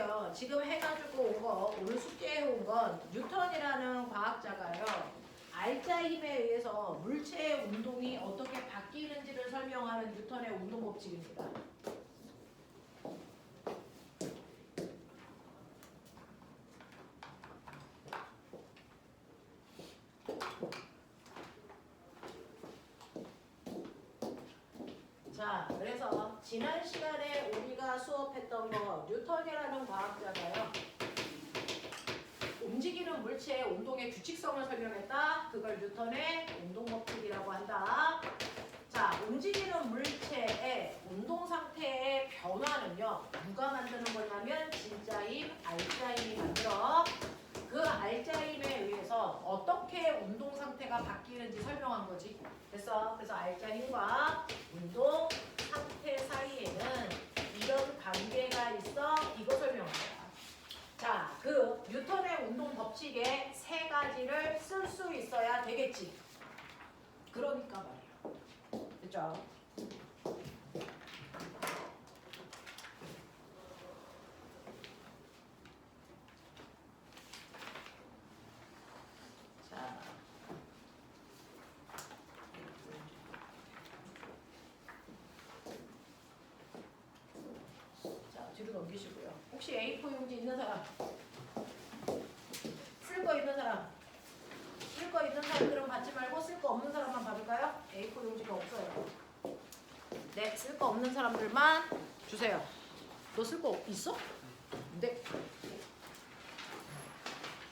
보세요. 지금 해가지고 온 거, 오늘 숙제해 온 건 뉴턴이라는 과학자가요. 알자 힘에 의해서 물체의 운동이 어떻게 바뀌는지를 설명하는 뉴턴의 운동 법칙입니다. 자, 그래서 지난 시간에 우리가 수업했던 거 뉴턴이라는 과학자가요. 움직이는 물체의 운동의 규칙성을 설명했다. 그걸 뉴턴의 운동 법칙이라고 한다. 자, 움직이는 물체의 운동 상태의 변화는요. 누가 만드는 거냐면 진짜 힘, 알자 힘이 만들어. 그 알자 힘에 의해서 어떻게 운동 상태가 바뀌는지 설명한 거지. 됐어? 그래서 알자 힘과 운동 상태 사이에는 이런 관계가 있어. 이거 설명한 거야. 자, 그 뉴턴의 운동 법칙의 세 가지를 쓸 수 있어야 되겠지. 그러니까 말이야. 됐죠? 자, 뒤로 넘기시고요. 혹시 A4 용지 있는 사람? 쓸 거 있는 사람? 쓸 거 있는 사람들은 받지 말고 쓸 거 없는 사람만 받을까요? A4 용지가 없어요. 네, 쓸 거 없는 사람들만 주세요. 너 쓸 거 있어? 네.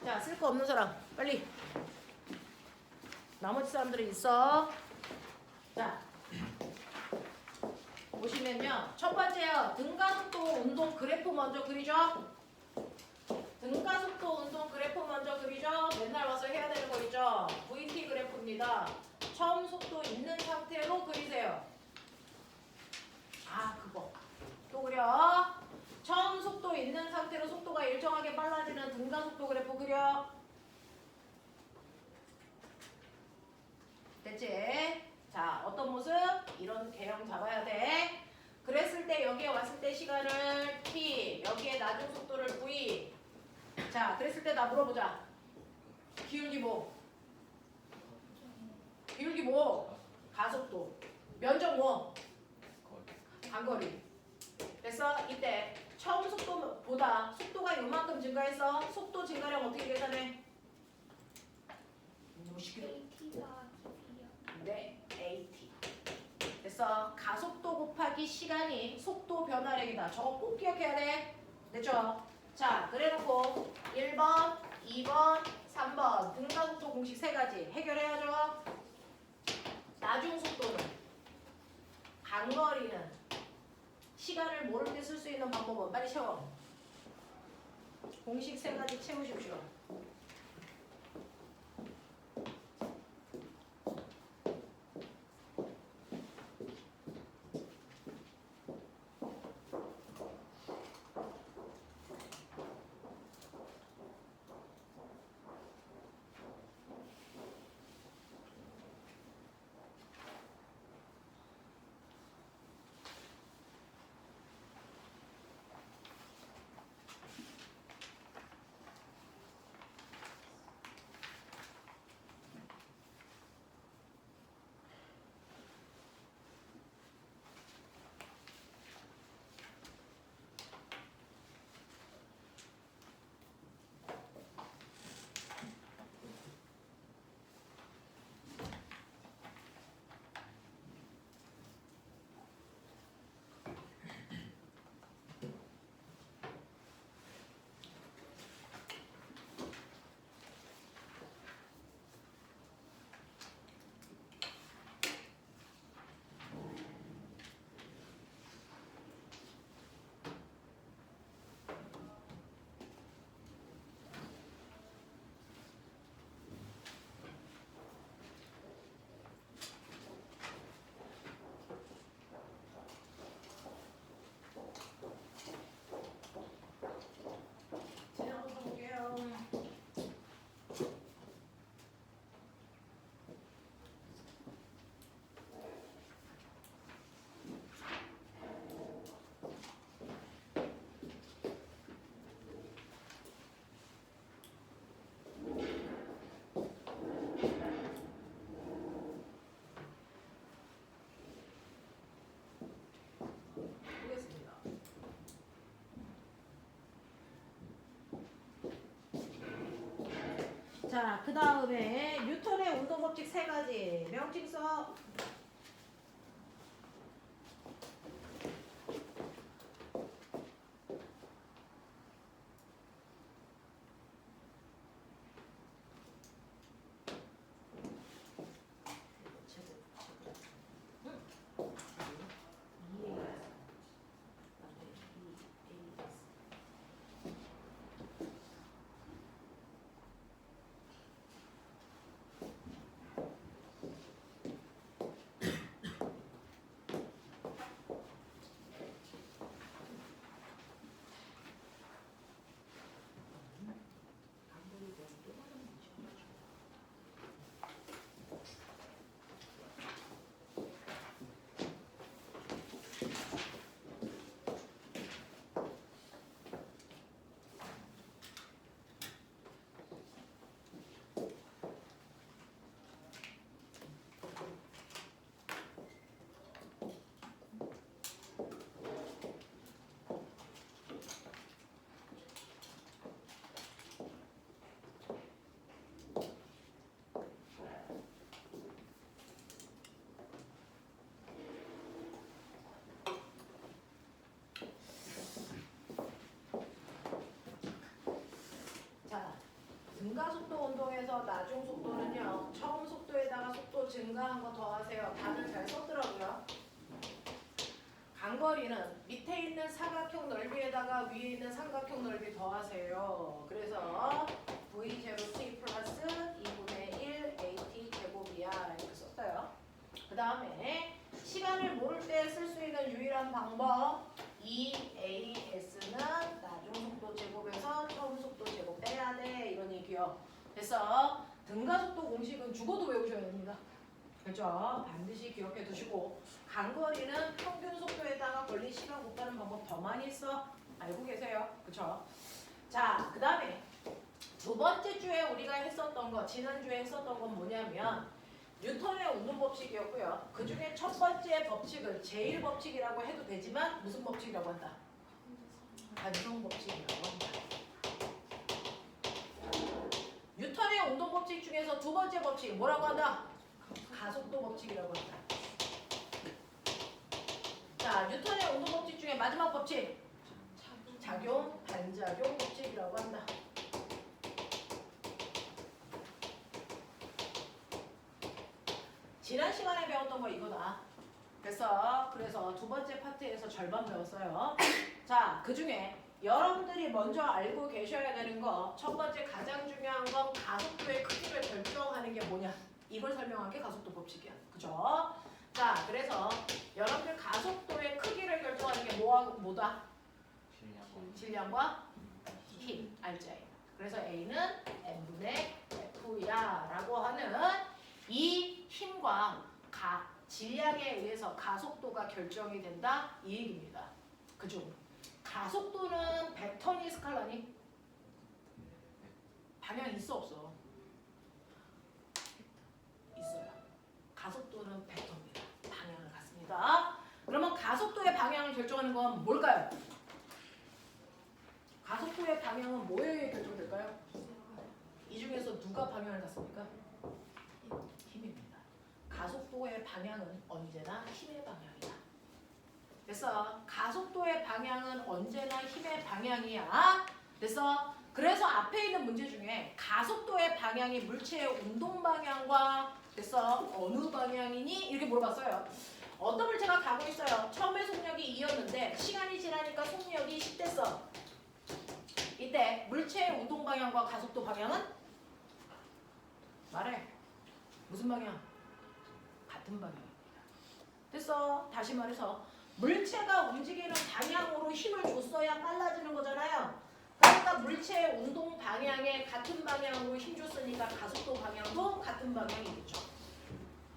자, 쓸 거 없는 사람 빨리. 나머지 사람들은 있어. 자, 보시면요. 첫 번째요. 등가속도 운동 그래프 먼저 그리죠. 등가속도 운동 그래프 먼저 그리죠. 맨날 와서 해야 되는 거 있죠. VT 그래프입니다. 처음 속도 있는 상태로 그리세요. 아, 그거. 또 그려. 처음 속도 있는 상태로 속도가 일정하게 빨라지는 등가속도 그래프 그려. 됐지? 자, 어떤 모습? 이런 개형 잡아야 돼. 그랬을 때 여기에 왔을 때 시간을 t, 여기에 낮은 속도를 v. 자, 그랬을 때 나 물어보자. 기울기 뭐? 기울기 뭐? 가속도. 면적 뭐? 간거리. 그래서 이때 처음 속도보다 속도가 요만큼 증가해서 속도 증가량 어떻게 계산해? 너무 시끄러. 네, AT. 그래서 가속도 곱하기 시간이 속도 변화량이다. 저거 꼭 기억해야 돼. 됐죠? 자, 그래놓고 1번, 2번, 3번 등가속도 공식 세 가지 해결해야죠. 나중 속도는, 간거리는, 시간을 모를 때 쓸 수 있는 방법은 빨리 채워. 공식 세 가지 채우십시오. 자, 그 다음에 뉴턴의 운동법칙 세 가지 명칭 써. 증가속도 운동에서 나중 속도는요. 처음 속도에다가 속도 증가한 거 더하세요. 다들 잘 썼더라고요. 간거리는 밑에 있는 사각형 넓이에다가 위에 있는 삼각형 넓이 더하세요. 그래서 V0t 플러스 2분의 1 AT 제곱이야. 이렇게 썼어요. 그 다음에 시간을 모를 때 쓸 수 있는 유일한 방법 EAS는 나중 속도 제곱에서 처음 속도 제곱 빼야 돼. 이런 얘기요. 그래서 등가속도 공식은 죽어도 외우셔야 됩니다. 그렇죠? 반드시 기억해 두시고 간거리는 평균 속도에다가 걸린 시간 곱하는 방법 더 많이 써. 알고 계세요? 그렇죠? 자, 그 다음에 두 번째 주에 우리가 했었던 거, 지난주에 했었던 건 뭐냐면 뉴턴의 운동법칙이었고요. 그 중에 첫 번째 법칙을 제1법칙이라고 해도 되지만 무슨 법칙이라고 한다? 반성법칙이라고 한다. 뉴턴의 운동법칙 중에서 두 번째 법칙 뭐라고 한다? 가속도 법칙이라고 한다. 자, 뉴턴의 운동법칙 중에 마지막 법칙 작용, 반작용 법칙이라고 한다. 지난 시간에 배웠던 거 이거다. 그래서 두 번째 파트에서 절반 배웠어요. 자, 그 중에 여러분들이 먼저 알고 계셔야 되는 거 첫 번째 가장 중요한 건 가속도의 크기를 결정하는 게 뭐냐. 이걸 설명한 게 가속도 법칙이야. 그죠? 자, 그래서 여러분들 가속도의 크기를 결정하는 게 뭐다? 질량과 힘, 알지? 그래서 A는 M분의 F야 라고 하는 이 힘과 질량에 의해서 가속도가 결정이 된다 이 얘기입니다. 그죠? 가속도는 벡터니 스칼라니? 방향 있어 없어? 있어요. 가속도는 벡터입니다. 방향을 갖습니다. 그러면 가속도의 방향을 결정하는 건 뭘까요? 가속도의 방향은 뭐에 의해 결정될까요? 이 중에서 누가 방향을 갖습니까? 힘입니다. 가속도의 방향은 언제나 힘의 방향이다. 그래서 가속도의 방향은 언제나 힘의 방향이야. 그래서 앞에 있는 문제 중에 가속도의 방향이 물체의 운동 방향과 어느 방향이니? 이렇게 물어봤어요. 어떤 물체가 가고 있어요. 처음에 속력이 2였는데 시간이 지나니까 속력이 10 됐어. 이때 물체의 운동 방향과 가속도 방향은? 말해. 무슨 방향? 같은 방향입니다. 됐어. 다시 말해서 물체가 움직이는 방향으로 힘을 줬어야 빨라지는 거잖아요. 그러니까 물체의 운동 방향에 같은 방향으로 힘 줬으니까 가속도 방향도 같은 방향이겠죠.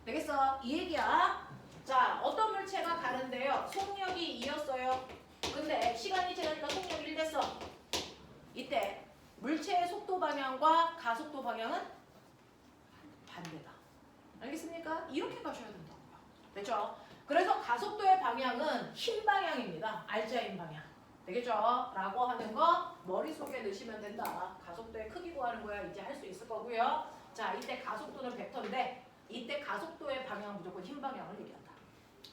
되겠어? 이 얘기야. 자, 어떤 물체가 가는데요. 속력이 2였어요. 근데 시간이 지나니까 속력이 1 됐어. 이때 물체의 속도 방향과 가속도 방향은 반대다. 알겠습니까? 이렇게 가셔야 된다고요. 됐죠? 그래서 가속도의 방향은 힘 방향입니다. 알자인 방향. 되겠죠? 라고 하는 거 머릿속에 넣으시면 된다. 가속도의 크기 구하는 거야. 이제 할 수 있을 거고요. 자, 이때 가속도는 벡터인데 이때 가속도의 방향은 무조건 흰 방향을 얘기한다.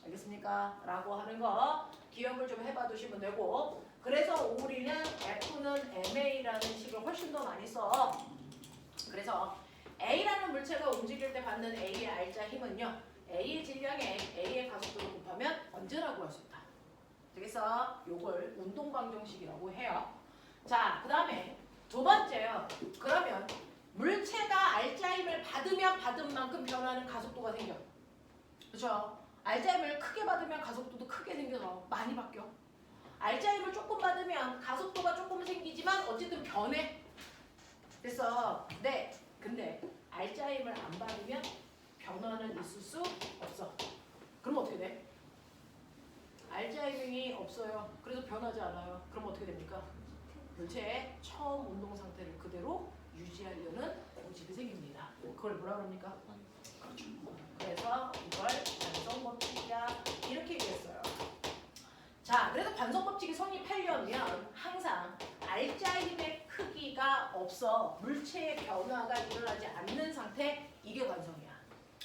알겠습니까? 라고 하는 거 기억을 좀 해봐 두시면 되고, 그래서 우리는 F는 MA라는 식을 훨씬 더 많이 써. 그래서 A라는 물체가 움직일 때 받는 A의 R자 힘은요, A의 질량에 A의 가속도를 곱하면 언제라고 할 수 있다. 그래서 요걸 운동방정식이라고 해요. 자, 그 다음에 두 번째요. 그러면 물체가 R자 힘을 받으면 받은 만큼 변하는 가속도가 생겨. 그렇죠? R자 힘을 크게 받으면 가속도도 크게 생겨서 많이 바뀌어. R자 힘을 조금 받으면 가속도가 조금 생기지만 어쨌든 변해. 그래서 네, 근데 R자 힘을 안 받으면 변화는 있을 수 없어. 그럼 어떻게 돼? R자 힘이 없어요. 그래서 변하지 않아요. 그럼 어떻게 됩니까? 물체의 처음 운동 상태를 그대로 유지하려는 고집이 생깁니다. 그걸 뭐라 그럽니까? 그렇죠. 그래서 이걸 관성법칙이야 이렇게 얘기했어요. 자, 그래서 관성법칙이 성립하려면 항상 R자 힘의 크기가 없어 물체의 변화가 일어나지 않는 상태, 이게 관성이야.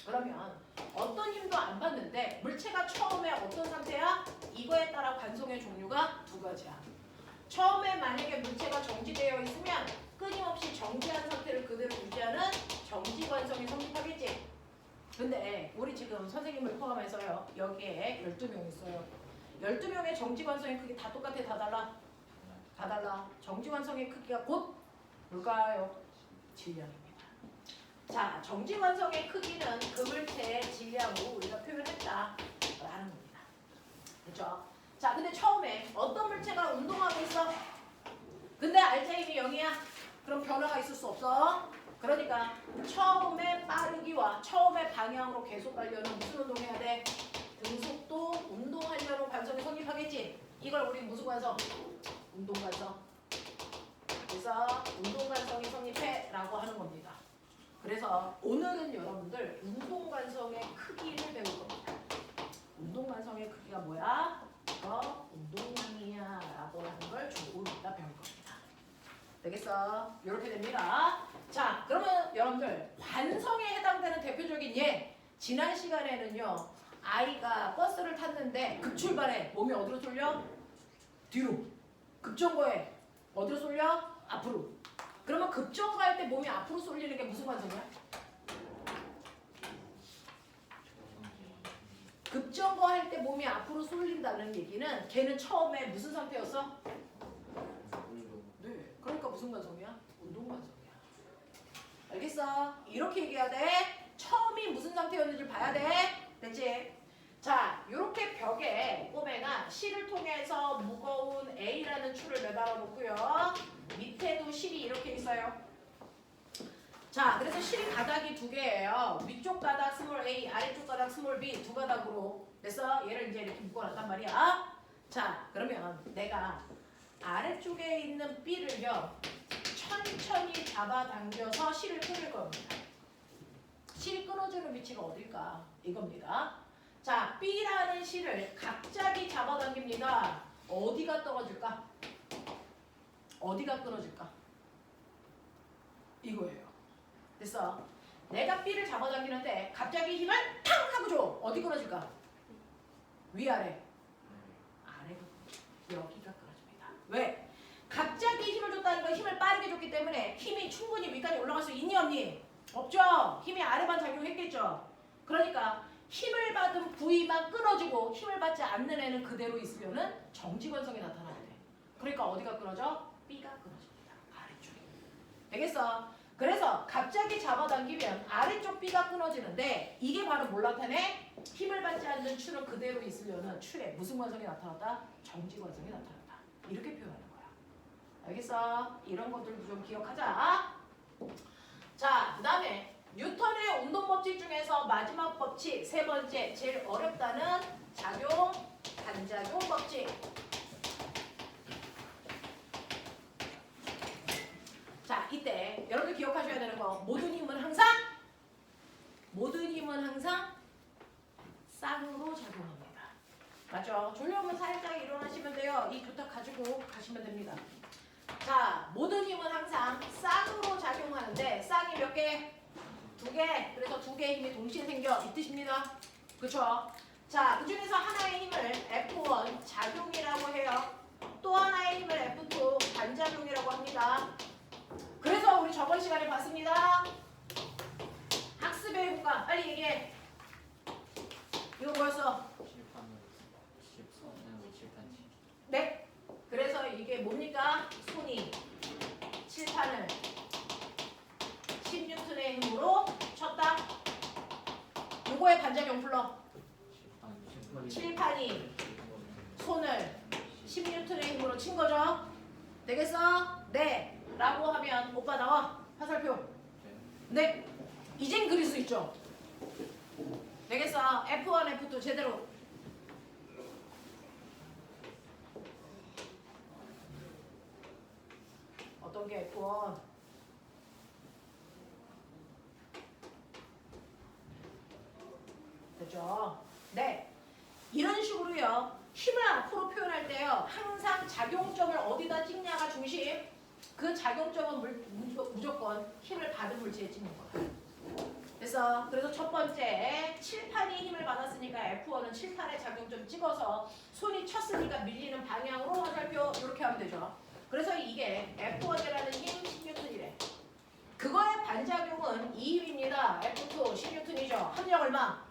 그러면 어떤 힘도 안 받는데 물체가 처음에 어떤 상태야? 이거에 따라 관성의 종류가 두 가지야. 처음에 만약에 물체가 정지되어 있으면 끊임없이 정지한 상태를 그대로 유지하는 정지관성이 성립하겠지. 근데 우리 지금 선생님을 포함해서요, 여기에 12명 있어요. 12명의 정지관성의 크기 다 똑같아? 다 달라? 다 달라. 정지관성의 크기가 곧 뭘까요? 질량입니다. 자, 정지관성의 크기는 그 물체의 질량으로 우리가 표현했다라는 겁니다. 그렇죠? 자, 근데 처음에 어떤 물체가 운동하고 있어? 근데 R자 힘이 0이야? 그럼 변화가 있을 수 없어. 그러니까 처음에 빠르기와 처음의 방향으로 계속 가려면 무슨 운동해야 돼? 등속도 운동하려는 관성이 성립하겠지? 이걸 우리 무슨 관성? 운동관성. 그래서 운동관성이 성립해 라고 하는 겁니다. 그래서 오늘은 여러분들 운동관성의 크기를 배울 겁니다. 운동관성의 크기가 뭐야? 이거 운동량이야 라고 하는 걸 조금 이따 배울 겁니다. 되겠어? 이렇게 됩니다. 자, 그러면 여러분들 관성에 해당되는 대표적인 예, 지난 시간에는요, 아이가 버스를 탔는데 급출발해. 몸이 어디로 쏠려? 뒤로. 급정거해. 어디로 쏠려? 앞으로. 그러면 급정거할 때 몸이 앞으로 쏠리는 게 무슨 관성이야? 급정거할 때 몸이 앞으로 쏠린다는 얘기는 걔는 처음에 무슨 상태였어? 네. 그러니까 무슨 관성이야? 운동관성이야. 알겠어? 이렇게 얘기해야 돼. 처음이 무슨 상태였는지 봐야 돼. 됐지? 자, 이렇게 벽에 꼬매가 실을 통해서 무거운 A라는 줄을 매달아 놓고요. 밑에도 실이 이렇게 있어요. 자, 그래서 실 가닥이 두 개예요. 위쪽 가닥 스몰 A, 아래쪽 가닥 스몰 B 두 가닥으로. 그래서 얘를 이제 이렇게 묶어놨단 말이야. 자, 그러면 내가 아래쪽에 있는 B를요, 천천히 잡아당겨서 실을 끊을 겁니다. 실이 끊어지는 위치가 어딜까? 이겁니다. 자, B라는 실을 갑자기 잡아당깁니다. 어디가 떨어질까? 어디가 끊어질까? 이거예요. 됐어. 내가 B를 잡아당기는데 갑자기 힘을 탕 하고 줘. 어디 끊어질까? 위아래. 아래. 여기가 끊어집니다. 왜? 갑자기 힘을 줬다는 건 힘을 빠르게 줬기 때문에 힘이 충분히 위까지 올라갈 수 있니 없니? 없죠. 힘이 아래만 작용했겠죠. 그러니까 힘을 받은 부위만 끊어주고 힘을 받지 않는 애는 그대로 있으면은 정지관성이 나타나야 돼. 그러니까 어디가 끊어져? B가 끊어집니다. 아래쪽이. 되겠어? 그래서 갑자기 잡아당기면 아래쪽 B가 끊어지는데 이게 바로 뭘 나타내? 힘을 받지 않는 추는 그대로 있으면은 추에 무슨 관성이 나타났다? 정지관성이 나타났다. 이렇게 표현하는 거야. 알겠어? 이런 것들도 좀 기억하자. 자, 그 다음에 뉴턴의 운동법칙 중에서 마지막 법칙, 세 번째, 제일 어렵다는 작용, 반작용 법칙. 자, 이때 여러분들 기억하셔야 되는 거, 모든 힘은 항상 쌍으로 작용합니다. 맞죠? 졸려면 살짝 일어나시면 돼요. 이 부탁 가지고 가시면 됩니다. 자, 모든 힘은 항상 쌍으로 작용하는데 쌍이 몇 개? 두 개. 그래서 두 개의 힘이 동시에 생겨. 이 뜻입니다. 그쵸? 자, 그 중에서 하나의 힘을 F1 작용이라고 해요. 또 하나의 힘을 F2 반작용이라고 합니다. 그래서 우리 저번 시간에 봤습니다. 학습의 공간 빨리 얘기해. 이거 뭐였어? 네. 그래서 이게 뭡니까? 손이 칠판을 10N의 힘으로 쳤다. 요거의 반작용 불러. 칠판이 손을 10N의 힘으로 친 거죠. 되겠어? 네. 라고 하면 오빠 나와. 화살표. 네. 이젠 그릴 수 있죠. 되겠어? F1, F2 제대로. 어떤 게 F1? 됐죠? 네. 이런 식으로요. 힘을 앞으로 표현할 때요. 항상 작용점을 어디다 찍냐가 중심. 그 작용점은 무조건 힘을 받은 물체에 찍는 거야. 그래서 첫 번째 칠판이 힘을 받았으니까 F1은 칠판의 작용점 찍어서 손이 쳤으니까 밀리는 방향으로 화살표 이렇게 하면 되죠. 그래서 이게 F1이라는 힘 10N이래. 그거의 반작용은 이 힘입니다. F2 10N이죠. 합력 얼마?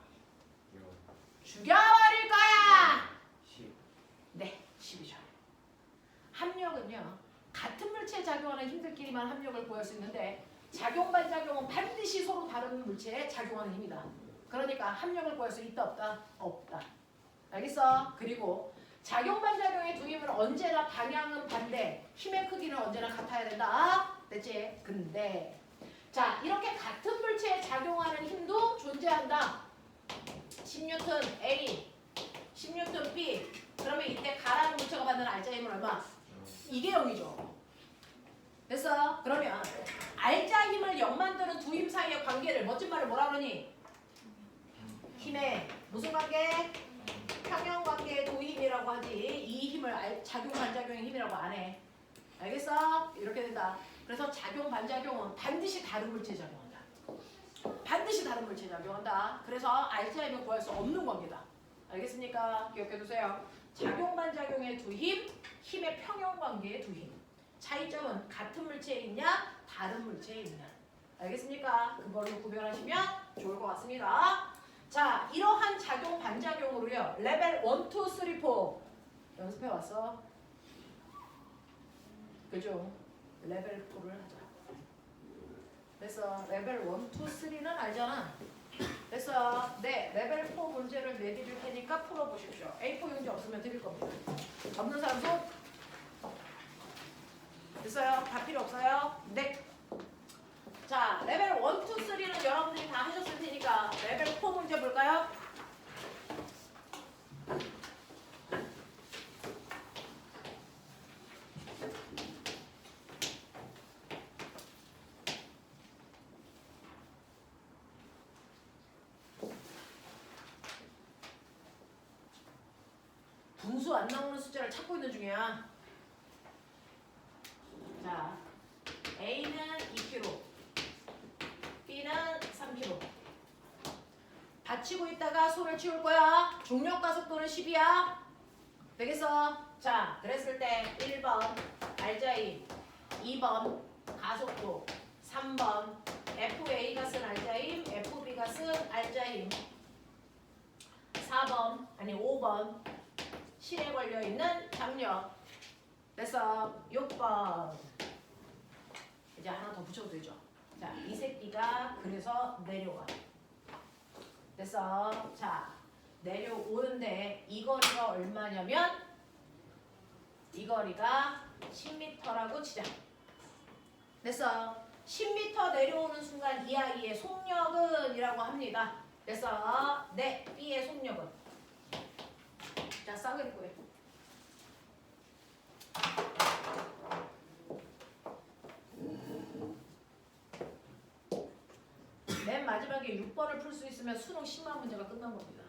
죽여버릴 거야! 10. 네, 10이죠. 합력은요. 같은 물체에 작용하는 힘들끼리만 합력을 구할 수 있는데 작용 반작용은 반드시 서로 다른 물체에 작용하는 힘이다. 그러니까 합력을 구할 수 있다 없다? 없다. 알겠어? 그리고 작용 반작용의 두 힘은 언제나 방향은 반대, 힘의 크기는 언제나 같아야 된다. 됐지? 근데 자 이렇게 같은 물체에 작용하는 힘도 존재한다. 10N A, 10N B. 그러면 이때 가라는 물체가 받는 알자 힘은 얼마? 이게 0이죠. 됐어? 그러면 알자 힘을 0 만드는 두 힘 사이의 관계를 멋진 말을 뭐라 그러니? 힘의 무슨 관계? 평형 관계의 두 힘이라고 하지. 이 힘을 작용 반작용의 힘이라고 안 해. 알겠어? 이렇게 된다. 그래서 작용 반작용은 반드시 다른 물체에 작용한다. 반드시 다른 물체에 작용한다. 그래서 알자 힘을 구할 수 없는 관계다. 알겠습니까? 기억해 두세요. 작용 반작용의 두 힘, 힘의 평형 관계의 두 힘. 차이점은 같은 물체에 있냐, 다른 물체에 있냐. 알겠습니까? 그걸로 구별하시면 좋을 것 같습니다. 자, 이러한 작용 반작용으로요. 레벨 1, 2, 3, 4 연습해 왔어. 그죠? 레벨 4를 하자. 그래서 레벨 1, 2, 3는 알잖아. 그래서 네, 레벨 4 문제를 내드릴 테니까 풀어보십시오. A4 용지 없으면 드릴 겁니다. 없는 사람 손? 됐어요? 다 필요 없어요? 네. 자, 레벨 1, 2, 3는 여러분들이 다 하셨을 테니까 레벨 4 문제 볼까요? 분수 안 나오는 숫자를 찾고 있는 중이야. 자, A는 2kg, B는 3kg. 받치고 있다가 손을 치울 거야. 중력 가속도는 10이야. 되겠어? 자, 그랬을 때 1번 알자힘, 2번 가속도, 3번 FA가 쓴 알자힘, FB가 쓴 알자힘, 5번 실에 걸려있는 장력. 됐어. 6번 이제 하나 더 붙여도 되죠. 자, 이 새끼가 그래서 내려와. 됐어. 자, 내려오는데 이 거리가 얼마냐면 이 거리가 10m라고 치자. 됐어. 10m 내려오는 순간 이 아이의 속력은 이라고 합니다. 됐어. 네, B의 속력은. 자, 쌍그리 구해. 맨 마지막에 6번을 풀 수 있으면 수능 10만 문제가 끝난 겁니다.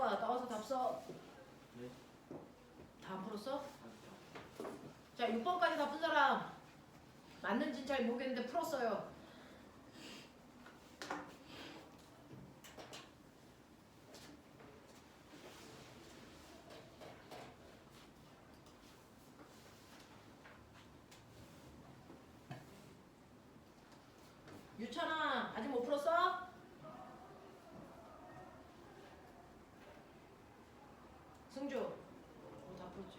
준영아 나와서 답 써. 네. 다 안 풀었어? 자 6번까지 다 푼 사람. 맞는지는 잘 모르겠는데 풀었어요. 유찬아 아직 못 풀었어? 승주 다 풀었지?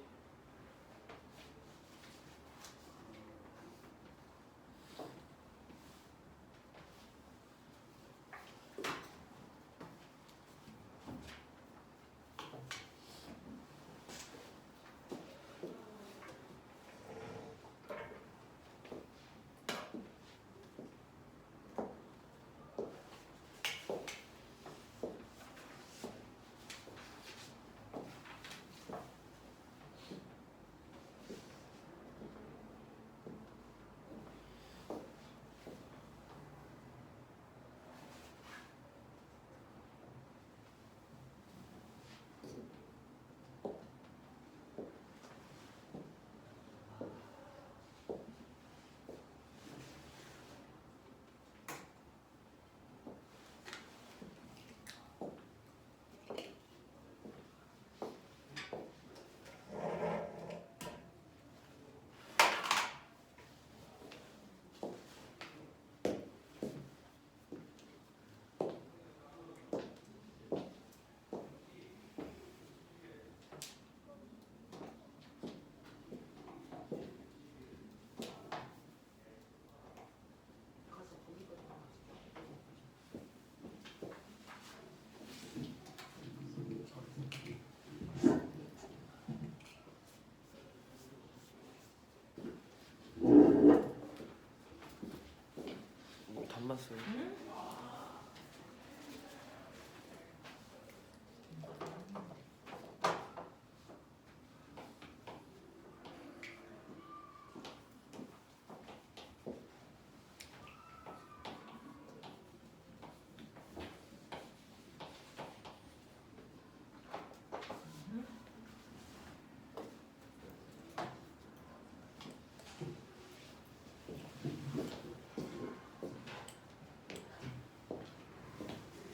답만 써요. 응?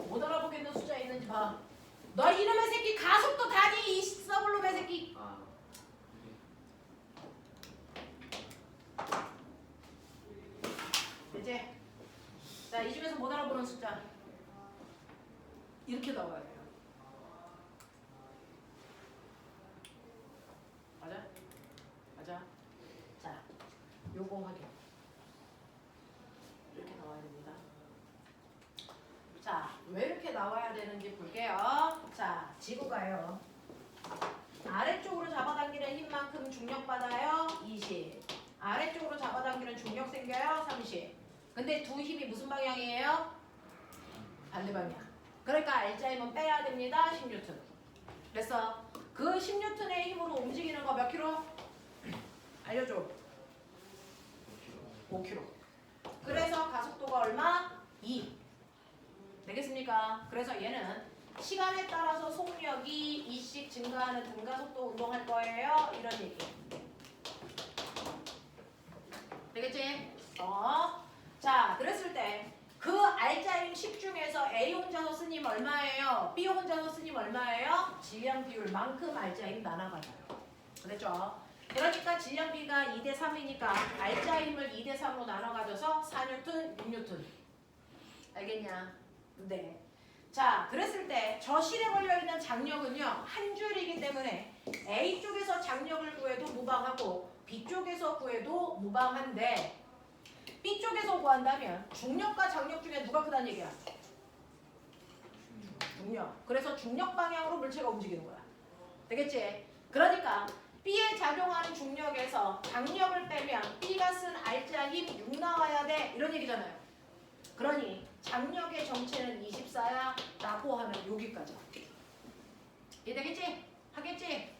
못 알아보겠는 숫자 있는지 봐. 너 이놈의 새끼 가속도 다니 이 썩을놈의 새끼. 아. 이제 자, 이 중에서 못 알아보는 숫자 이렇게 나와야 돼요. 맞아? 맞아? 자, 요거 확인. 이렇게 나와야 됩니다. 자, 왜 이렇게 나와야 되는지 볼게요. 자, 지구가요. 아래쪽으로 잡아당기는 힘만큼 중력 받아요. 20. 아래쪽으로 잡아당기는 중력 생겨요. 30. 근데 두 힘이 무슨 방향이에요? 반대 방향. 그러니까 R자임은 빼야 됩니다. 10뉴턴. 그래서 그 10뉴턴의 힘으로 움직이는 거 몇 킬로? 알려줘. 5킬로. 그래서 가속도가 얼마? 2. 되겠습니까? 그래서 얘는 시간에 따라서 속력이 2씩 증가하는 등가속도 운동할 거예요. 이런 얘기. 되겠지? 자, 그랬을 때 그 R자임 10 중에서 A 혼자서 쓰님 얼마예요? B 혼자서 쓰님 얼마예요? 질량 비율만큼 R자임 나눠가져요. 그랬죠? 그러니까 질량 B가 2대 3이니까 R자임을 2대 3으로 나눠가져서 4뉴턴, 6뉴턴. 알겠냐? 네. 자, 그랬을 때 저 실에 걸려있는 장력은요 한 줄이기 때문에 A쪽에서 장력을 구해도 무방하고 B쪽에서 구해도 무방한데 B쪽에서 구한다면 중력과 장력 중에 누가 크다는 얘기야? 중력. 그래서 중력 방향으로 물체가 움직이는 거야. 되겠지? 그러니까 B에 작용하는 중력에서 장력을 빼면 B가 쓴 R자 힘 6 나와야 돼. 이런 얘기잖아요. 그러니 장력의 정체는 24야 라고 하면 여기까지. 이해되겠지? 하겠지?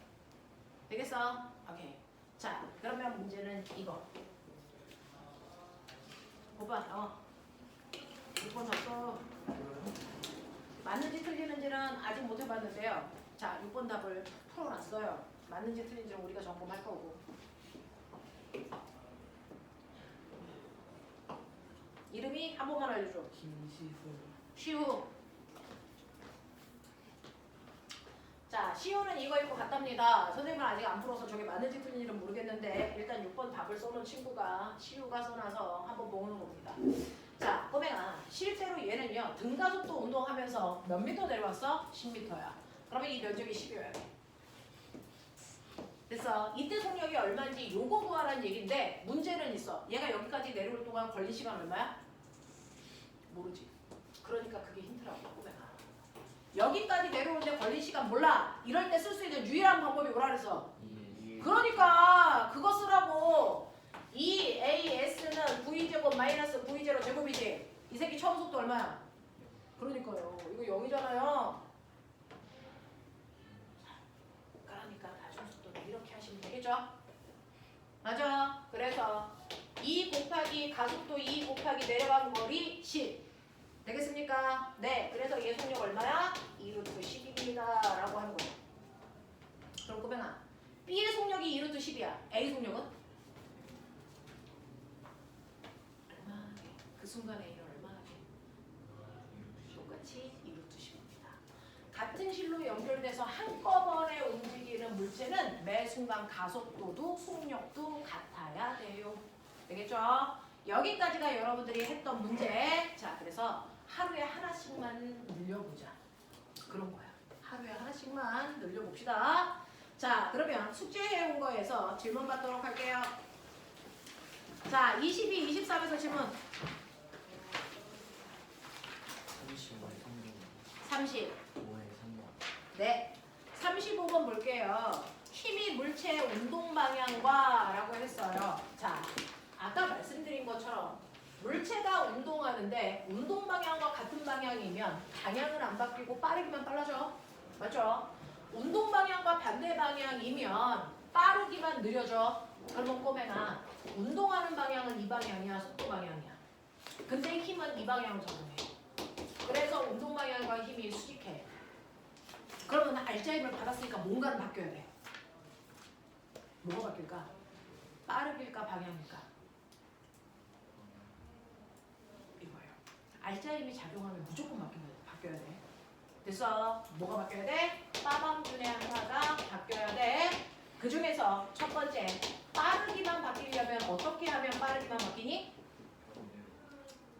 되겠어? 오케이. 자, 그러면 문제는 이거. 5번. 6번 더 써. 맞는지 틀리는지는 아직 못 해봤는데요. 자, 6번 답을 풀어놨어요. 맞는지 틀린지는 우리가 점검할 거고. 이름이 한 번만 알려줘. 시우. 자, 시우는 이거일 것 같답니다. 선생님은 아직 안 풀어서 저게 맞는지 틀린지는 모르겠는데 일단 6번 답을 써놓은 친구가 시우가 써놔서 한번 모으는 겁니다. 자, 꼬맹아, 실제로 얘는요 등가속도 운동하면서 몇 미터 내려왔어? 10m야. 그러면 이 면적이 10이어야 돼. 그래서 이때 속력이 얼마인지 요거 구하라는 얘기인데 문제는 있어. 얘가 여기까지 내려올 동안 걸린 시간 얼마야? 모르지. 그러니까 그게 힌트라고 꼬맹아. 여기까지 내려오는데 걸린 시간 몰라. 이럴 때 쓸 수 있는 유일한 방법이 뭐라 그랬어? 그러니까 그거 쓰라고. 2AS는 V제곱 마이너스 V0 제곱이지. 이 새끼 처음 속도 얼마야? 그러니까요. 이거 0이잖아요. 그러니까 나중 속도를 이렇게 하시면 되겠죠? 맞아. 그래서 2 곱하기 가속도 2 곱하기 내려간 거리 10. 되겠습니까? 네. 그래서 얘 속력 얼마야? 2루트 10입니다. 라고 하는 거예요. 그럼 꼬맹아, B의 속력이 2루트 10이야. A 속력은? 그 순간에 A는 얼마나 돼? 똑같이 2루트 10입니다. 같은 실로 연결돼서 한꺼번에 움직이는 물체는 매 순간 가속도도 속력도 같아야 돼요. 되겠죠? 여기까지가 여러분들이 했던 문제. 자, 그래서 하루에 하나씩만 늘려보자. 그런 거야. 하루에 하나씩만 늘려봅시다. 자, 그러면 숙제해온 거에서 질문 받도록 할게요. 자, 22, 23에서 질문. 30. 네. 35번 볼게요. 힘이 물체의 운동 방향과 라고 했어요. 자, 아까 말씀드린 것처럼 물체가 운동하는데 운동 방향과 같은 방향이면 방향은 안 바뀌고 빠르기만 빨라져. 맞죠? 운동 방향과 반대 방향이면 빠르기만 느려져. 그러면 꼬매가 운동하는 방향은 이 방향이야, 속도 방향이야. 근데 힘은 이 방향으로 적용해. 그래서 운동 방향과 힘이 수직해. 그러면 알짜 힘을 받았으니까 뭔가는 바뀌어야 돼. 뭐가 바뀔까? 빠르길까 방향일까? 이거예요. 알짜 힘이 작용하면 무조건 바뀌어야 돼. 그래서 뭐가 바뀌어야 돼? 빠방 중에 하나가 바뀌어야 돼. 그 중에서 첫 번째, 빠르기만 바뀌려면 어떻게 하면 빠르기만 바뀌니?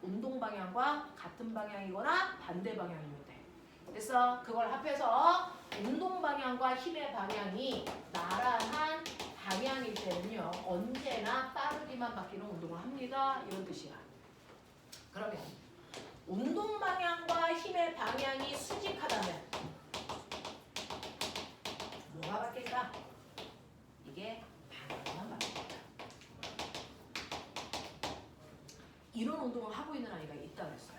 운동 방향과 같은 방향이거나 반대 방향이면 돼. 그래서 그걸 합해서 운동 방향과 힘의 방향이 나란한 방향일 때는요, 언제나 빠르기만 바뀌는 운동을 합니다. 이런 뜻이야. 그러면 운동 방향과 힘의 방향이 수직하다면 뭐가 바뀔까? 이게 방향만 바뀝니다. 이런 운동을 하고 있는 아이가 있다고 했어요.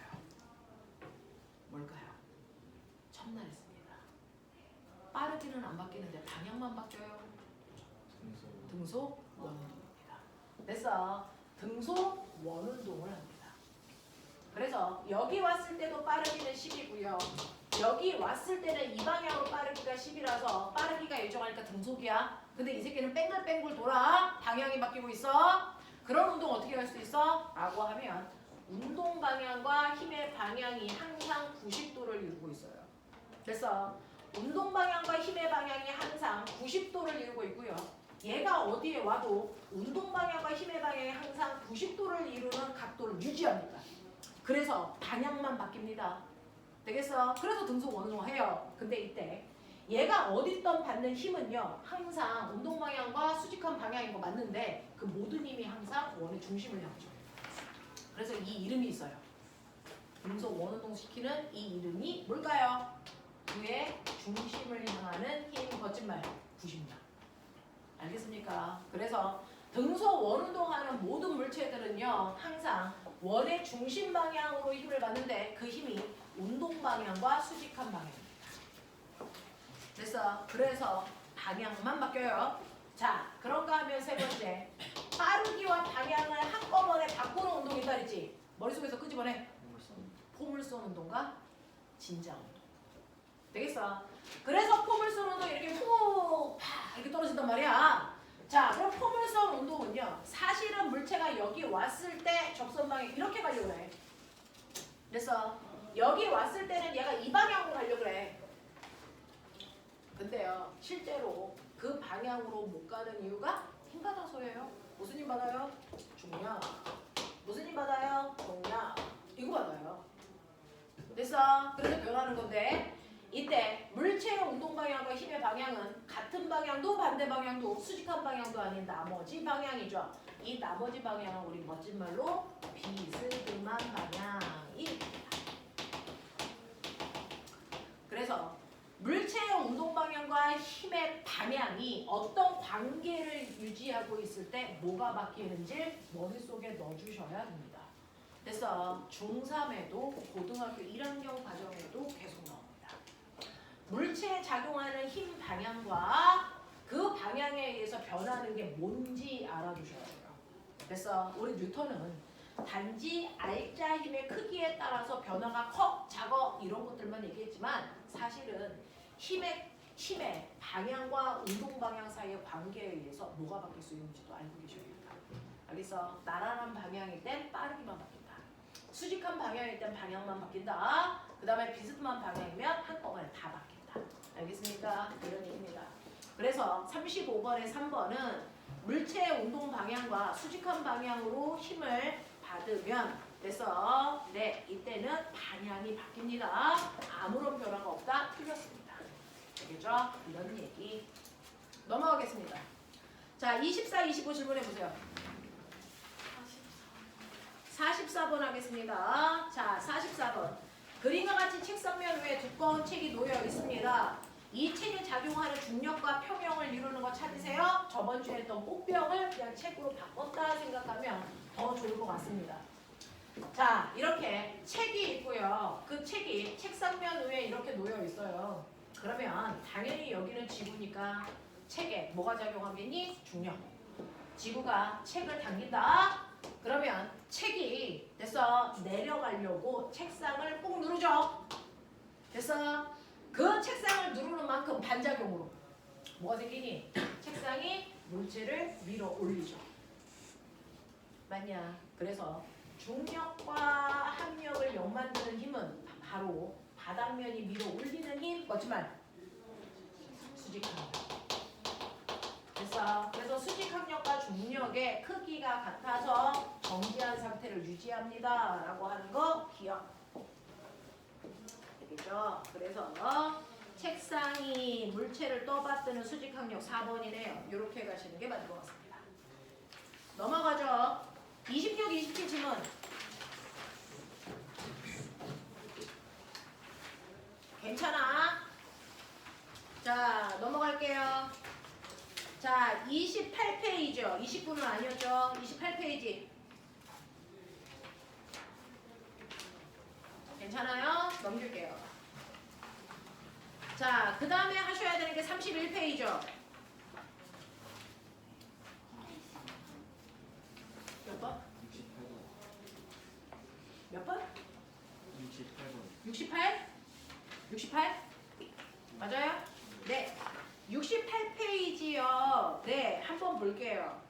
뭘까요? 첫날 했습니다. 빠르기는 안 바뀌는데 방향만 바뀌어요. 등속 원운동입니다. 그래서 등속 원운동을 합니다. 그래서 여기 왔을 때도 빠르기는 10이고요. 여기 왔을 때는 이 방향으로 빠르기가 10이라서 빠르기가 일정하니까 등속이야. 근데 이 새끼는 뺑글뺑글 돌아. 방향이 바뀌고 있어. 그런 운동 어떻게 할 수 있어? 라고 하면 운동 방향과 힘의 방향이 항상 90도를 이루고 있어요. 그래서 운동 방향과 힘의 방향이 항상 90도를 이루고 있고요. 얘가 어디에 와도 운동 방향과 힘의 방향이 항상 90도를 이루는 각도를 유지합니다. 그래서 방향만 바뀝니다. 되겠어? 그래서 등속 원운동을 해요. 근데 이때 얘가 어디든 받는 힘은요, 항상 운동 방향과 수직한 방향인 거 맞는데 그 모든 힘이 항상 원의 중심을 향하죠. 그래서 이 이름이 있어요. 등속 원운동 시키는 이 이름이 뭘까요? 그의 중심을 향하는 힘 거짓말 90만. 알겠습니까? 그래서 등속 원운동하는 모든 물체들은요, 항상 원의 중심 방향으로 힘을 받는데 그 힘이 운동 방향과 수직한 방향입니다. 그래서 방향만 바뀌어요. 자, 그런가 하면 세 번째, 빠르기와 방향을 한꺼번에 바꾸는 운동이다 그랬지? 머릿속에서 끄집어내. 포물선 운동과 진자 운동. 되겠어? 그래서 포물선 운동 이렇게 후, 파 이렇게 떨어진단 말이야. 자, 그럼 포물선 운동은요. 사실은 물체가 여기 왔을 때 접선 방향 이렇게 가려고 그래. 그래서 여기 왔을 때는 얘가 이 방향으로 가려고 그래. 근데요, 실제로 그 방향으로 못 가는 이유가 힘 받아서예요. 무슨 힘 받아요? 중력. 무슨 힘 받아요? 중력. 이거 받아요. 됐어? 그래서 변하는 건데 이때 물체의 운동 방향과 힘의 방향은 같은 방향도 반대 방향도 수직한 방향도 아닌 나머지 방향이죠. 이 나머지 방향은 우리 멋진 말로 비스듬한 방향입니다. 그래서 물체의 운동 방향과 힘의 방향이 어떤 관계를 유지하고 있을 때 뭐가 바뀌는지 머릿속에 넣어주셔야 됩니다. 그래서 중3에도 고등학교 1학년 과정에도 계속 나옵니다. 물체에 작용하는 힘 방향과 그 방향에 의해서 변하는 게 뭔지 알아두셔야 돼요. 그래서 우리 뉴턴은 단지 알짜 힘의 크기에 따라서 변화가 커, 작어 이런 것들만 얘기했지만 사실은 힘의 방향과 운동 방향 사이의 관계에 의해서 뭐가 바뀔 수 있는지도 알고 계셔야 됩니다. 그래서 나란한 방향일 땐 빠르기만 바뀐다. 수직한 방향일 땐 방향만 바뀐다. 그 다음에 비스듬한 방향이면 한꺼번에 다 바뀐다. 알겠습니까? 이런 얘기입니다. 그래서 35번에 3번은 물체의 운동 방향과 수직한 방향으로 힘을 받으면 그래서 네 이때는 방향이 바뀝니다. 아무런 변화가 없다. 틀렸습니다. 알겠죠? 이런 얘기 넘어가겠습니다. 자 24, 25 질문해 보세요. 44번 하겠습니다. 자 44번 그림과 같이 책상면 위에 두꺼운 책이 놓여 있습니다. 이 책에 작용하는 중력과 평형을 이루는 거 찾으세요. 저번 주에 했던 꽃병을 그냥 책으로 바꿨다 생각하면 더 좋을 것 같습니다. 자 이렇게 책이 있고요. 그 책이 책상면 위에 이렇게 놓여 있어요. 그러면 당연히 여기는 지구니까 책에 뭐가 작용하겠니? 중력. 지구가 책을 당긴다. 그러면 책이 됐어 내려가려고 책상을 꾹 누르죠. 됐어? 그 책상을 누르는 만큼 반작용으로 뭐가 생기니? 책상이 물체를 위로 올리죠. 맞냐? 그래서 중력과 합력을 역만드는 힘은 바로 바닥면이 위로 올리는 힘, 멋진 말 수직항력. 그래서 수직항력과 중력의 크기가 같아서 정지한 상태를 유지합니다 라고 하는 거 기억. 되겠죠? 그래서 책상이 물체를 떠받드는 수직항력 4번이네요. 이렇게 가시는 게 맞을 것 같습니다. 넘어가죠. 26, 27 질문. 괜찮아? 자, 넘어갈게요. 자, 28페이지요. 29는 아니었죠? 28페이지. 괜찮아요? 넘길게요. 자, 그 다음에 하셔야 되는 게 31페이지죠. 몇 번? 68번. 몇 번? 68번. 68? 68? 맞아요? 네. 68페이지요. 네, 한번 볼게요.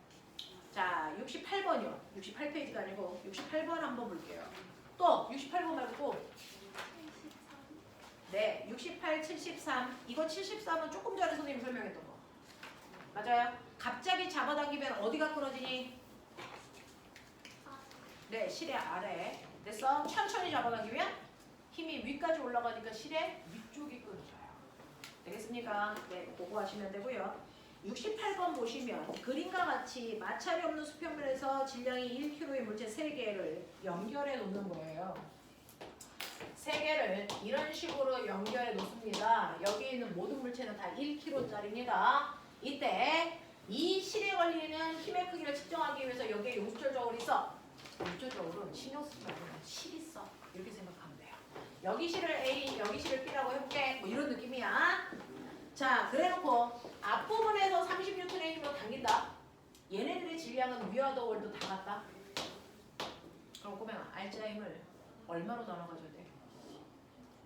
자, 68번이요. 68페이지가 아니고 68번 한번 볼게요. 또 68번 말고 또. 네, 68, 73. 이거 73은 조금 전에 선생님이 설명했던 거. 맞아요? 갑자기 잡아당기면 어디가 끊어지니? 네, 실의 아래. 됐어? 천천히 잡아당기면 힘이 위까지 올라가니까 실의 위쪽이 끊어져요. 되겠습니까? 네, 그거 하시면 되고요. 68번 보시면 그림과 같이 마찰이 없는 수평면에서 질량이 1kg의 물체 3개를 연결해 놓는 거예요. 3개를 이런 식으로 연결해 놓습니다. 여기 있는 모든 물체는 다 1kg짜리입니다. 이때 이 실에 걸리는 힘의 크기를 측정하기 위해서 여기에 용철저울이 있어. 용철저울은 신경 쓰지 말고 그냥 실 있어. 이렇게 생각하면 돼요. 여기 실을 A, 여기 실을 B라고 해볼게. 뭐 이런 느낌이야. 자, 그래놓고 앞부분에서 30N의 힘으로 당긴다. 얘네들의 질량은 위와 더 월도 다 같다. 그럼 꼬맹아, 알짜 힘을 얼마로 나눠가줘야 돼?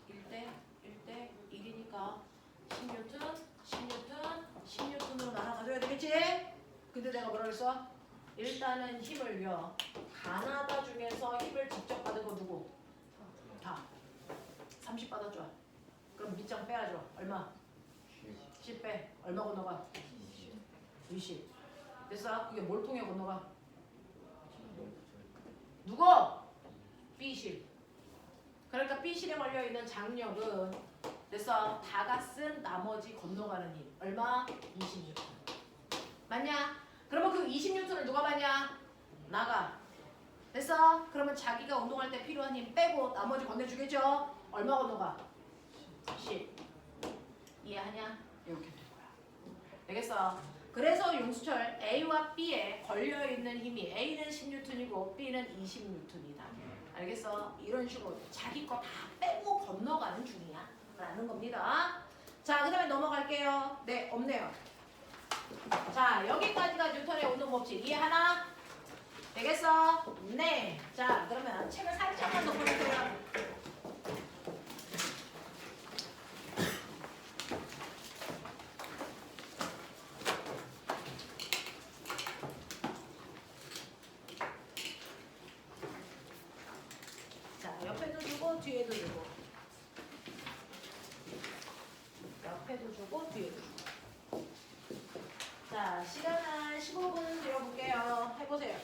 1대 1대 1이니까 10뉴턴, 10뉴턴, 10뉴턴으로 나눠가줘야 되겠지? 근데 내가 뭐라 그랬어? 일단은 힘을요. 가나다 중에서 힘을 직접 받은 거 누구? 다. 30 받았죠? 그럼 밑장 빼야죠. 얼마? 10 빼. 얼마 건너가? 20. 됐어? 그게 뭘 통해 건너가? 누구? B실. 그러니까 B실에 걸려있는 장력은 됐어? 다가 쓴 나머지 건너가는 힘. 얼마? 20뉴턴. 맞냐? 그러면 그 20뉴턴을 누가 받냐? 나가. 됐어? 그러면 자기가 운동할 때 필요한 힘 빼고 나머지 건네주겠죠? 얼마 건너가? 10. 이해하냐? 이렇게 될 거야. 되겠어? 그래서 용수철 A와 B에 걸려있는 힘이 A는 10뉴턴이고 B는 20뉴턴이다. 알겠어? 이런 식으로 자기 거 다 빼고 건너가는 중이야. 라는 겁니다. 자, 그 다음에 넘어갈게요. 네, 없네요. 자, 여기까지가 뉴턴의 운동 법칙. 이해하나? 되겠어? 네. 자, 그러면 책을 살짝만 더 보세요. 자, 옆에도 주고 뒤에도 주고. 옆에도 주고 뒤에도 주고. 자, 시간은 15분 드려볼게요. 해보세요.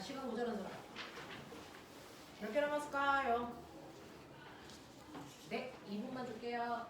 시간 모자란 사람. 몇 개 남았을까요? 네, 2분만 줄게요.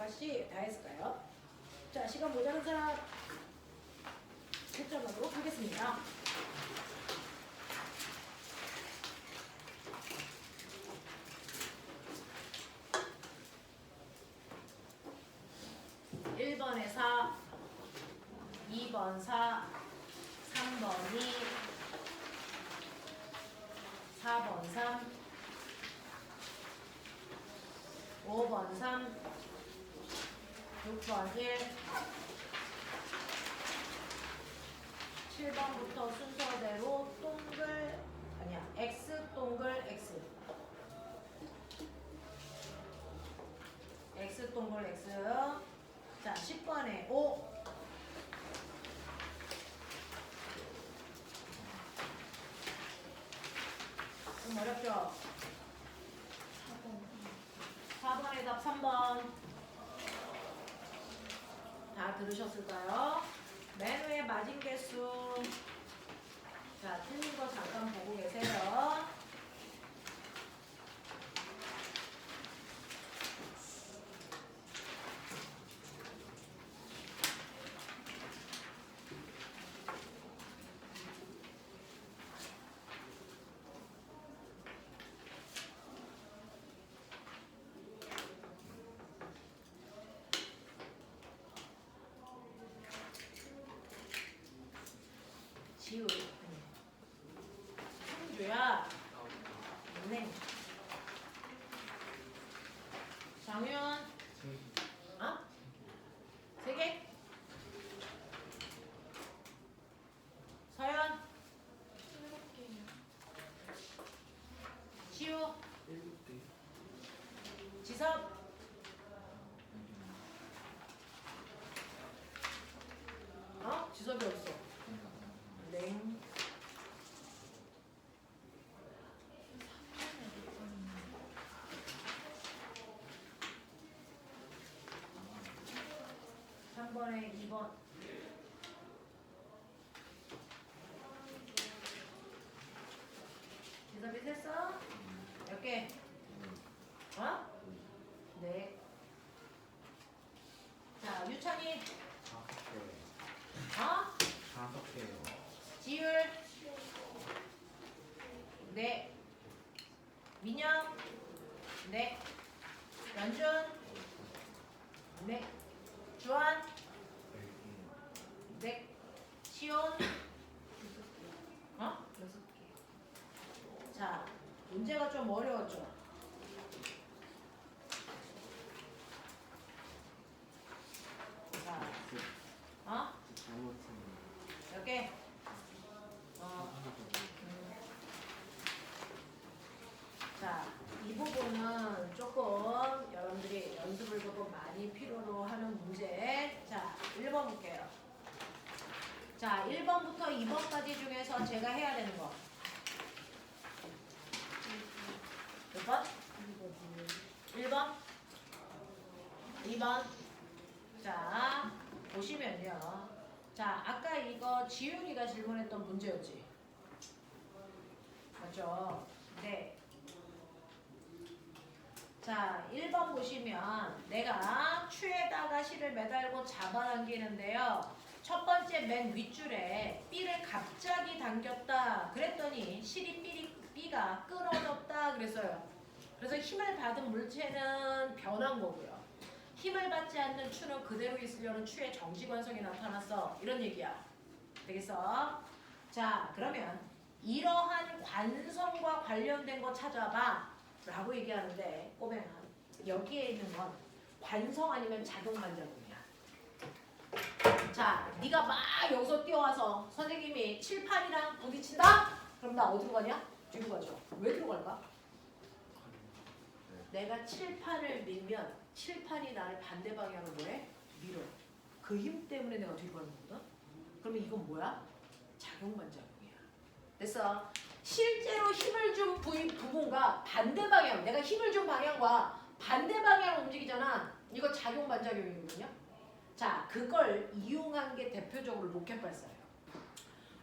아가씨 다 했을까요? 자, 시간 모자란 사람 채점하도록 하겠습니다. (1번에 4) (2번 4) (3번 2) (4번 3) (5번 3) 6번 1 7번부터 순서대로 동글 아니야 X 동글 X X 동글 X. 자, 10번에 5 좀 어렵죠? 4번에 답 3번 다 들으셨을까요? 맨 위에 맞은 개수. 자, 틀린 거 잠깐 보고 계세요. 지우. 승주야. 네. 장윤. 어? 3개? 서연. 지우. 지섭. 어? 지섭이 없어. 랭. 한 번에 2번. 지섭이 셌어? 몇 개? 어? 네. 자, 유찬이. 어? 지율. 네. 민영. 네. 연준. 네. 주한. 네. 시온. 어? 6개. 자, 문제가 좀 어려웠죠? 자, 어? 몇 개? 자, 이 부분은 조금 여러분들이 연습을 조금 많이 필요로 하는 문제. 자, 1번 볼게요. 자, 1번부터 2번까지 중에서 제가 해야 되는 거. 몇 번? 1번? 2번? 자, 보시면요. 자, 아까 이거 지윤이가 질문했던 문제였지? 맞죠? 네. 자, 1번 보시면 내가 추에다가 실을 매달고 잡아당기는데요. 첫 번째 맨 윗줄에 B를 갑자기 당겼다. 그랬더니 실이 B가 끊어졌다 그랬어요. 그래서 힘을 받은 물체는 변한 거고요. 힘을 받지 않는 추는 그대로 있으려는 추의 정지관성이 나타났어. 이런 얘기야. 되겠어? 자, 그러면 이러한 관성과 관련된 거 찾아봐. 라고 얘기하는데 꼬맹아, 여기에 있는 건 관성 아니면 작용반작용이야. 자, 네가 막 여기서 뛰어와서 선생님이 칠판이랑 부딪힌다? 그럼 나 어디로 가냐? 뒤로 가죠. 왜 뒤로 갈까? 내가 칠판을 밀면 칠판이 나를 반대 방향으로 뭐해? 밀어. 그 힘 때문에 내가 뒤로 가는 거거든? 그러면 이건 뭐야? 작용반작용이야. 됐어? 실제로 힘을 준 부분과 반대 방향, 내가 힘을 준 방향과 반대 방향으로 움직이잖아. 이거 작용 반작용이거든요. 자, 그걸 이용한 게 대표적으로 로켓 발사예요.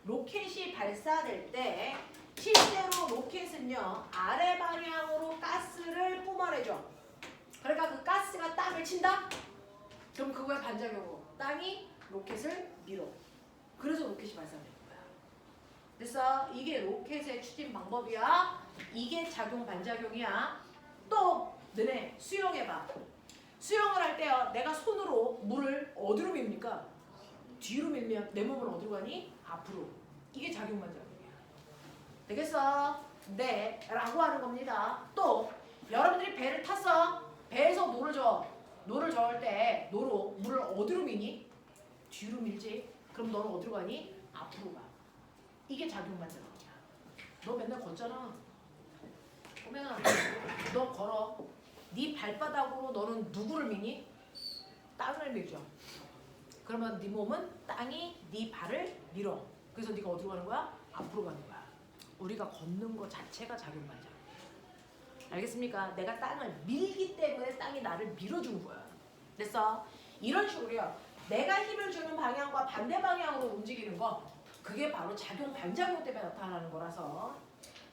로켓이 발사될 때 실제로 로켓은요 아래 방향으로 가스를 뿜어내죠. 그러니까 그 가스가 땅을 친다? 그럼 그거의 반작용으로 땅이 로켓을 밀어. 그래서 로켓이 발사돼요. 됐어? 이게 로켓의 추진 방법이야. 이게 작용 반작용이야. 또 너네 수영해봐. 수영을 할 때요. 내가 손으로 물을 어디로 밉니까? 뒤로 밀면 내 몸은 어디로 가니? 앞으로. 이게 작용 반작용이야. 되겠어? 네. 라고 하는 겁니다. 또 여러분들이 배를 탔어. 배에서 노를 저어. 노를 저을 때 노로 물을 어디로 미니? 뒤로 밀지. 그럼 너는 어디로 가니? 앞으로 가. 이게 작용반작용이야. 너 맨날 걷잖아. 꼬맹아, 너 걸어. 네 발바닥으로 너는 누구를 미니? 땅을 밀죠. 그러면 네 몸은 땅이 네 발을 밀어. 그래서 네가 어디로 가는 거야? 앞으로 가는 거야. 우리가 걷는 거 자체가 작용반작용. 알겠습니까? 내가 땅을 밀기 때문에 땅이 나를 밀어준 거야. 됐어? 이런 식으로요. 내가 힘을 주는 방향과 반대 방향으로 움직이는 거, 그게 바로 작용 반작용 때문에 나타나는 거라서.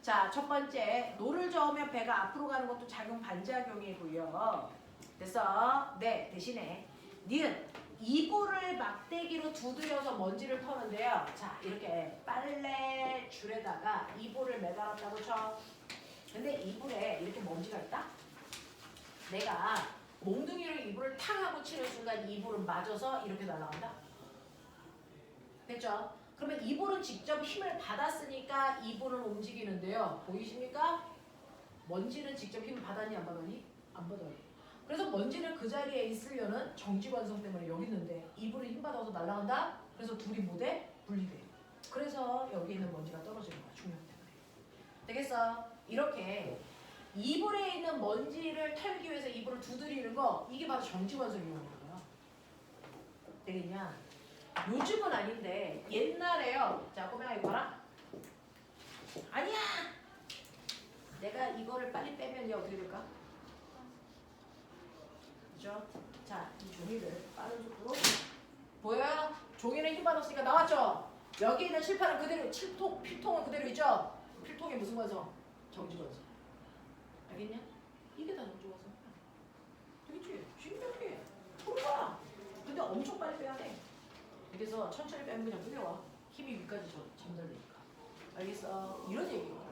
자, 첫 번째, 노를 저으면 배가 앞으로 가는 것도 작용 반작용이고요. 됐어? 네, 대신에 니은 이불을 막대기로 두드려서 먼지를 터는데요. 자, 이렇게 빨래 줄에다가 이불을 매달았다고 쳐. 근데 이불에 이렇게 먼지가 있다? 내가 몽둥이로 이불을 탕 하고 치는 순간 이불은 맞아서 이렇게 날아간다? 됐죠? 그러면 이 볼은 직접 힘을 받았으니까 이 볼은 움직이는데요. 보이십니까? 먼지는 직접 힘을 받았니 안 받았니? 안 받아요. 그래서 먼지는 그 자리에 있으려는 정지관성 때문에 여기 있는데 이 볼이 힘 받아서 날아간다? 그래서 둘이 뭐돼? 분리돼. 그래서 여기 있는 먼지가 떨어지는 거야. 중력 때문에. 되겠어? 이렇게 이불에 있는 먼지를 털기 위해서 이불을 두드리는 거 이게 바로 정지관성이라는 거야. 되겠냐? 요즘은 아닌데 옛날에요. 자, 꼬맹아 이거 봐라. 아니야. 내가 이거를 빨리 빼면 얘 어떻게 될까? 그죠? 자, 이 종이를 빠른 속도로 보여요? 종이는 힘 받았으니까 나왔죠? 여기 있는 칠판은 그대로 필통은 그대로 있죠? 필통이 무슨 관성? 정지관성. 알겠냐? 이게 다 정지관성. 되겠지? 신기하게. 풀어봐. 근데 엄청 빨리 빼야 돼. 그래서 천천히 빼면 그냥 끌려와. 힘이 위까지 전달되니까. 알겠어? 이런 얘기예요.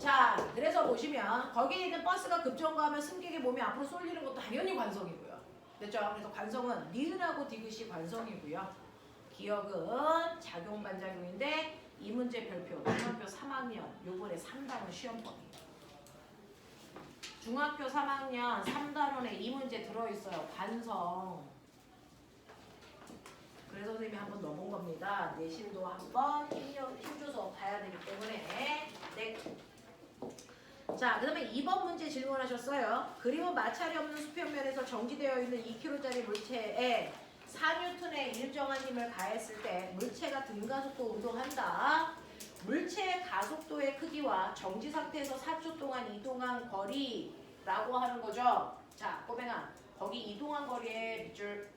자, 그래서 보시면 거기에 있는 버스가 급정거하면 승객의 몸이 앞으로 쏠리는 것도 당연히 관성이고요. 됐죠? 그래서 관성은 니은하고 디귿이 관성이고요. 기억은 작용 반작용인데 이 문제 별표 중학교 3학년 요번에 3단원 시험범이에요. 중학교 3학년 3단원에 이 문제 들어있어요. 관성. 그래서 선생님이 한번 넣어본 겁니다. 내신도 한번 힘줘서 봐야 되기 때문에. 네. 자, 그 다음에 2번 문제 질문하셨어요. 그림은 마찰이 없는 수평면에서 정지되어 있는 2kg짜리 물체에 4N의 일정한 힘을 가했을 때 물체가 등가속도 운동한다. 물체의 가속도의 크기와 정지 상태에서 4초 동안 이동한 거리라고 하는 거죠. 자, 꼬맹아, 거기 이동한 거리의 밑줄.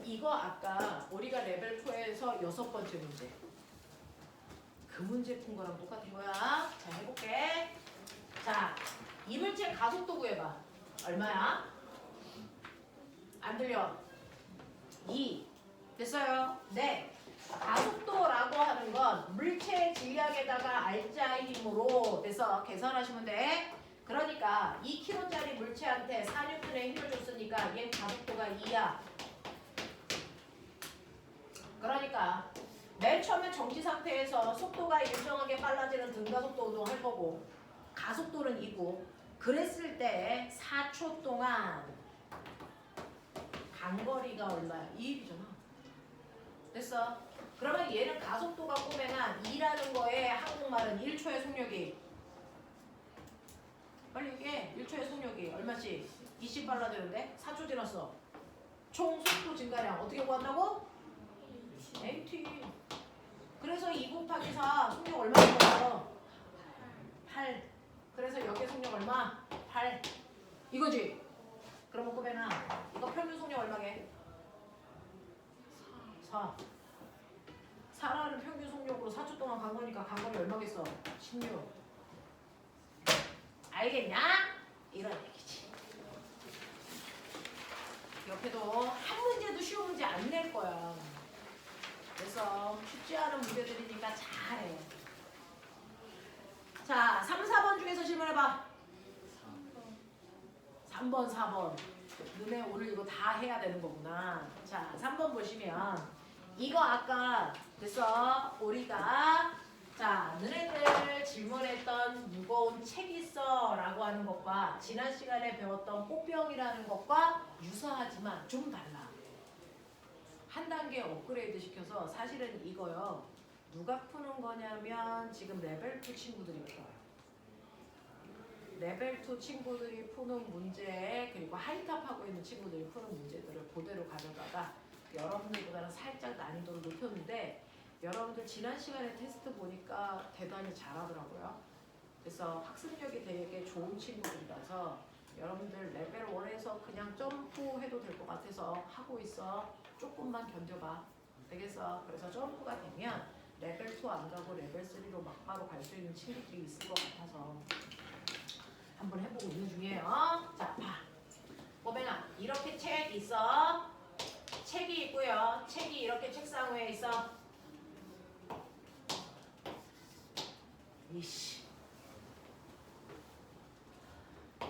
이거 아까 우리가 레벨 4에서 6번째 문제. 그 문제 푼 거랑 똑같은 거야. 자, 해볼게. 자, 이 물체 가속도 구해봐. 얼마야? 안 들려. 2. 됐어요? 네. 가속도라고 하는 건 물체의 질량에다가 알자의 힘으로 돼서 계산하시면 돼. 그러니까 2kg짜리 물체한테 4N의 힘을 줬으니까 얘 가속도가 2야. 그러니까 맨 처음에 정지 상태에서 속도가 일정하게 빨라지는 등가속도 운동할 거고 가속도는 2고 그랬을 때 4초 동안 간거리가 얼마야? 2일이잖아. 됐어? 그러면 얘는 가속도가 꼬매나 2라는 거에 한국말은 1초의 속력이 빨리 얘기해. 1초의 속력이 얼마씩? 20 빨라지는데 4초 지났어. 총 속도 증가량 어떻게 구한다고? AT. 그래서 2 곱하기 4 속력 얼마인 거예요? 8. 그래서 여기 속력 얼마? 8. 이거지? 그러면 꼬매나 이거 평균 속력 얼마게? 4. 4라는 평균 속력으로 4초 동안 간 거니까 간거리 얼마겠어? 16. 알겠냐? 이런 얘기지. 옆에도 한 문제도 쉬운 문제 안 낼 거야. 그래서 쉽지 않은 문제들이니까 잘해. 자, 3, 4번 중에서 질문해봐. 3번, 4번. 너네 오늘 이거 다 해야 되는 거구나. 자, 3번 보시면 이거 아까 됐어. 우리가 자, 너네들 질문했던 무거운 책 있어 라고 하는 것과 지난 시간에 배웠던 꽃병이라는 것과 유사하지만 좀 달라. 한 단계 업그레이드 시켜서 사실은 이거요. 누가 푸는 거냐면 지금 레벨 2 친구들이 풀어요. 레벨 2 친구들이 푸는 문제 그리고 하이탑 하고 있는 친구들이 푸는 문제들을 그대로 가져다가 여러분들보다는 살짝 난이도를 높였는데 여러분들 지난 시간에 테스트 보니까 대단히 잘하더라고요. 그래서 학습력이 되게 좋은 친구들이라서 여러분들 레벨 1에서 그냥 점프해도 될 것 같아서 하고 있어. 조금만 견뎌봐. 되겠어? 그래서 점프가 되면 레벨 2 안 가고 레벨 3로 막바로 갈 수 있는 친구들이 있을 것 같아서 한번 해보고 있는 중이에요. 자, 봐. 꼬맹아, 이렇게 책 있어. 책이 있고요. 책이 이렇게 책상 위에 있어. 이씨.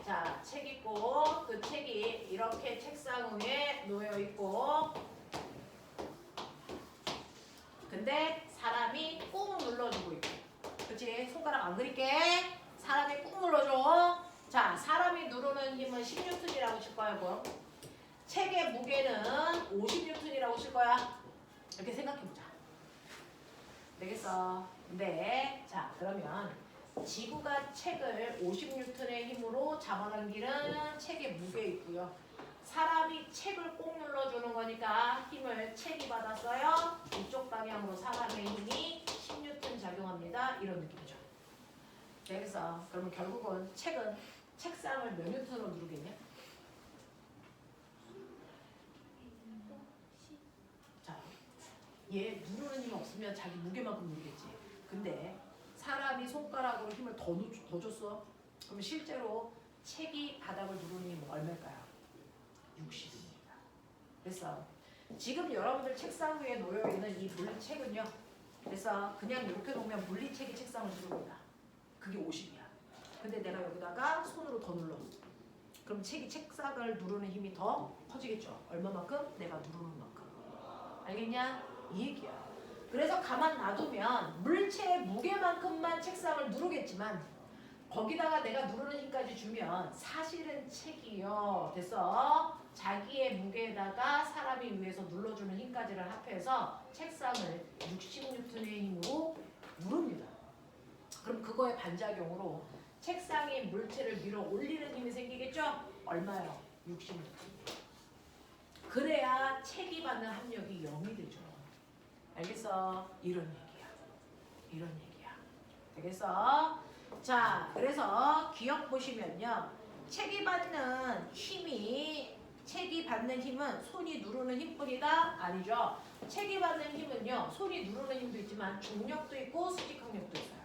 자, 책 있고 그 책이 이렇게 책상 위에 놓여 있고 근데 사람이 꾹 눌러주고 있고. 그치? 손가락 안 그릴게. 사람이 꾹 눌러줘. 자, 사람이 누르는 힘은 10N이라고 칠 거야, 뭐. 책의 무게는 50N이라고 칠 거야. 이렇게 생각해보자. 되겠어? 네. 자, 그러면 지구가 책을 50N의 힘으로 잡아당기는 책의 무게 있고요. 사람이 책을 꼭 눌러주는 거니까 힘을 책이 받았어요. 이쪽 방향으로 사람의 힘이 10N 작용합니다. 이런 느낌이죠. 그래서 그러면 결국은 책은 책상을 몇 N으로 누르겠냐? 자, 얘 누르는 힘 없으면 자기 무게만큼 누르겠지. 근데 사람이 손가락으로 힘을 더 줬어. 그럼 실제로 책이 바닥을 누르는 힘은 얼마일까요? 60입니다. 그래서 지금 여러분들 책상 위에 놓여있는 이 물리책은요. 그래서 그냥 이렇게 놓으면 물리책이 책상을 누릅니다. 그게 50이야. 근데 내가 여기다가 손으로 더 눌러. 그럼 책이 책상을 누르는 힘이 더 커지겠죠. 얼마만큼? 내가 누르는 만큼. 알겠냐? 이 얘기야. 그래서 가만 놔두면 물체의 무게만큼만 책상을 누르겠지만 거기다가 내가 누르는 힘까지 주면 사실은 책이요. 됐어? 자기의 무게에다가 사람이 위에서 눌러주는 힘까지를 합해서 책상을 60N의 힘으로 누릅니다. 그럼 그거의 반작용으로 책상이 물체를 밀어 올리는 힘이 생기겠죠? 얼마요? 60N. 그래야 책이 받는 압력이 0이 되죠. 알겠어? 이런 얘기야. 이런 얘기야. 되겠어? 자, 그래서 기억 보시면요. 책이 받는 힘은 손이 누르는 힘뿐이다? 아니죠. 책이 받는 힘은요. 손이 누르는 힘도 있지만 중력도 있고 수직항력도 있어요.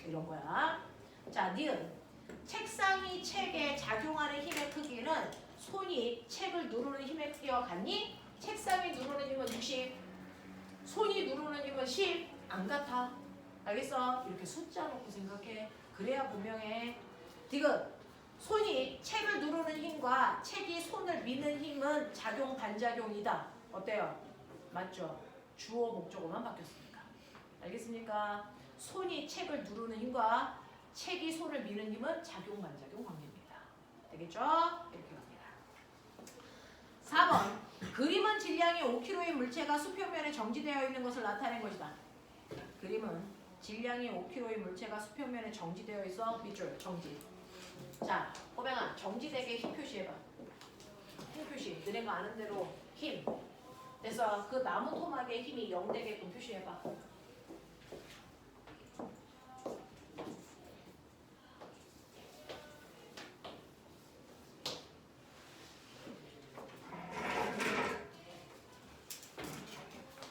이런 거야. 자, 니은. 책상이 책에 작용하는 힘의 크기는 손이 책을 누르는 힘의 크기와 같니? 책상이 누르는 힘은 60. 손이 누르는 힘은 10. 안 같아. 알겠어? 이렇게 숫자 놓고 생각해. 그래야 분명해. 디귿. 손이 책을 누르는 힘과 책이 손을 미는 힘은 작용 반작용이다. 어때요? 맞죠? 주어 목적어만 바뀌었으니까. 알겠습니까? 손이 책을 누르는 힘과 책이 손을 미는 힘은 작용 반작용 관계입니다. 되겠죠? 이렇게 갑니다. 4번. 그림은 질량이 5kg의 물체가 수평면에 정지되어 있는 것을 나타낸 것이다. 그림은 질량이 5kg의 물체가 수평면에 정지되어 있어. 밑줄 정지. 자, 호병아, 정지되게 힘 표시해봐. 힘 표시. 너네가 아는 대로 힘. 그래서 그 나무 토막의 힘이 0 되게끔 표시해봐.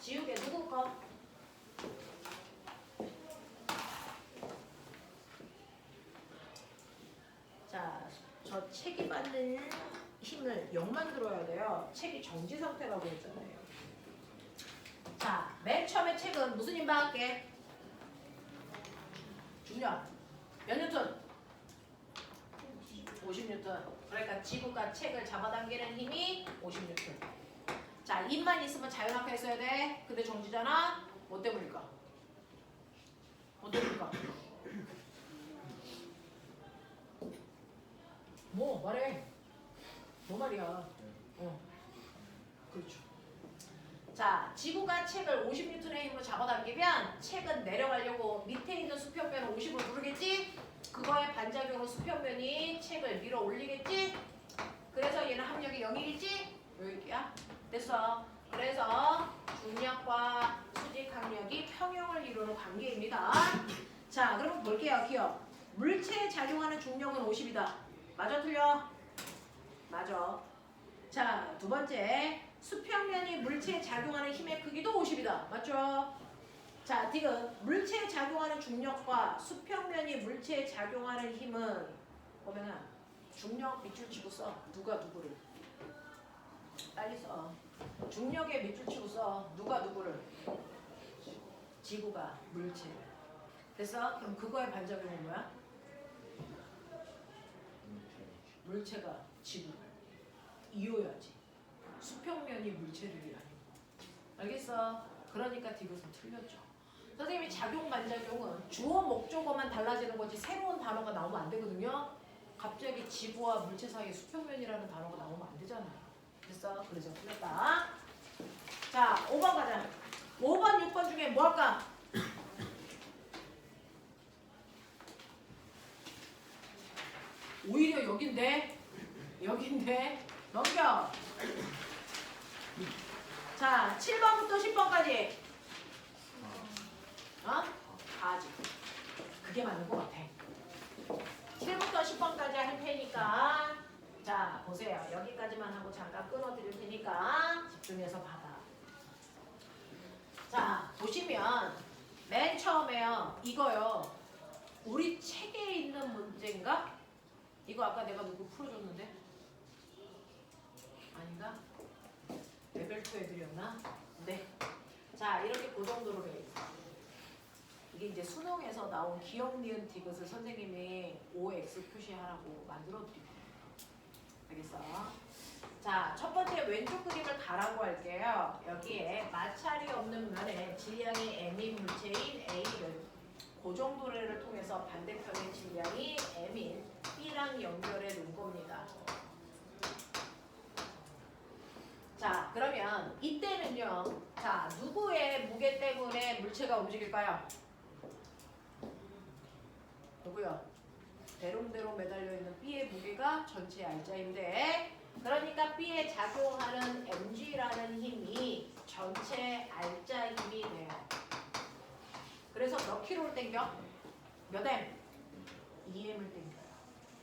지우개 누구 거? 자, 저 책이 받는 힘을 0만 들어야 돼요. 책이 정지 상태라고 했잖아요. 자, 맨 처음에 책은 무슨 힘 받을게? 중력. 몇 뉴턴? 50뉴턴. 그러니까 지구가 책을 잡아당기는 힘이 50뉴턴. 자, 힘만 있으면 자연압에 써야 돼. 근데 정지잖아? 뭐 때문일까? 뭐 때문일까? 뭐 말해. 뭐 말이야. 그렇죠. 자, 지구가 책을 50N의 힘으로 잡아당기면 책은 내려가려고 밑에 있는 수평면을 50으로 누르겠지? 그거의 반작용으로 수평면이 책을 밀어 올리겠지? 그래서 얘는 합력이 0이겠지? 여기야. 됐어. 그래서 중력과 수직항력이 평형을 이루는 관계입니다. 자, 그럼 볼게요. 기억. 물체에 작용하는 중력은 50이다. 맞아, 틀려? 맞아. 자, 두 번째. 수평면이 물체에 작용하는 힘의 크기도 50이다. 맞죠? 자, 디귿. 물체에 작용하는 중력과 수평면이 물체에 작용하는 힘은 보면은 중력 밑줄 치고 써. 누가 누구를. 빨리 써. 중력에 밑줄 치고 써. 누가 누구를. 지구가 물체를. 됐어? 그럼 그거의 반작용은 뭐야? 물체가 지구를 이어야지. 수평면이 물체를 아니고. 알겠어? 그러니까 디귿은 틀렸죠. 선생님이 작용 반작용은 주어 목적어만 달라지는 거지 새로운 단어가 나오면 안 되거든요. 갑자기 지구와 물체 사이의 수평면이라는 단어가 나오면 안 되잖아요. 됐어? 그래서 틀렸다. 자, 5번 가자. 5번, 6번 중에 뭐 할까? 오히려 여긴데? 넘겨. 자, 7번부터 10번까지. 가지. 그게 맞는 것 같아. 7부터 10번까지 할 테니까 자, 보세요. 여기까지만 하고 잠깐 끊어드릴 테니까 집중해서 봐봐. 자, 보시면 맨 처음에요. 이거요. 우리 책에 있는 문제인가? 이거 아까 내가 누구 풀어줬는데? 아닌가? 레벨 2 애들이었나? 네. 자, 이렇게 그 정도로 돼 있어. 이게 이제 수능에서 나온 기억 니은 디귿을 선생님이 OX 표시하라고 만들어 드립니다. 알겠어? 자, 첫 번째 왼쪽 그림을 가라고 할게요. 여기에 마찰이 없는 면에 질량이 M인 물체인 A를 고정도래를 통해서 반대편의 질량이 M인 B랑 연결해 놓은 겁니다. 자, 그러면 이때는요. 자, 누구의 무게 때문에 물체가 움직일까요? 누구요? 대롱대롱 매달려 있는 B의 무게가 전체 R자인데, 그러니까 B에 작용하는 mg라는 힘이 전체 R자 힘이 돼요. 그래서 몇 킬로를 땡겨? 몇 M? 2M을 땡겨요.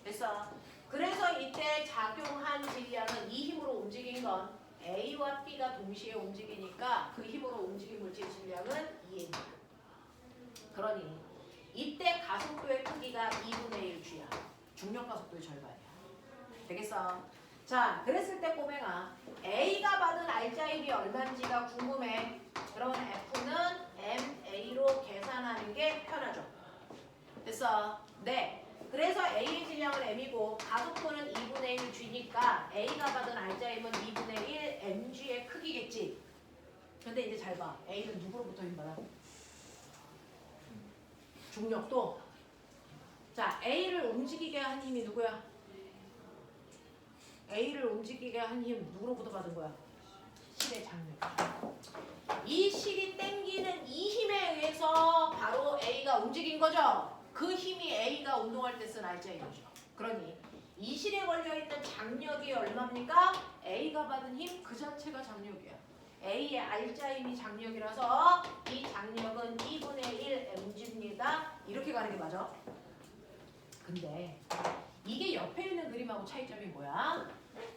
됐어? 그래서 이때 작용한 질량은 이 힘으로 움직인 건 A와 B가 동시에 움직이니까 그 힘으로 움직인 물질 질량은 2M이야. 그러니 이때 가속도의 크기가 2분의 1g야. 중력 가속도의 절반이야. 되겠어? 자, 그랬을 때 꼬맹아, A가 받은 R자입이 얼마인지가 궁금해. 그러면 F는 MA로 계산하는 게 편하죠. 됐어? 네. 그래서 A의 질량은 M이고 가속도는 2분의 1g니까 A가 받은 R자입은 2분의 1 mg의 크기겠지. 근데 이제 잘 봐. A는 누구로부터 힘받아? 중력도. 자, A를 움직이게 한 힘이 누구야? A를 움직이게 한 힘 누구로부터 받은 거야? 실의 장력. 이 실이 땡기는 이 힘에 의해서 바로 A가 움직인 거죠. 그 힘이 A가 운동할 때 쓴 R자이죠. 그러니 이 실에 걸려있는 장력이 얼마입니까? A가 받은 힘 그 자체가 장력이야. A의 R자 힘이 장력이라서 이 장력은 2분의 1 mg입니다. 이렇게 가는 게 맞아. 근데 이게 옆에 있는 그림하고 차이점이 뭐야?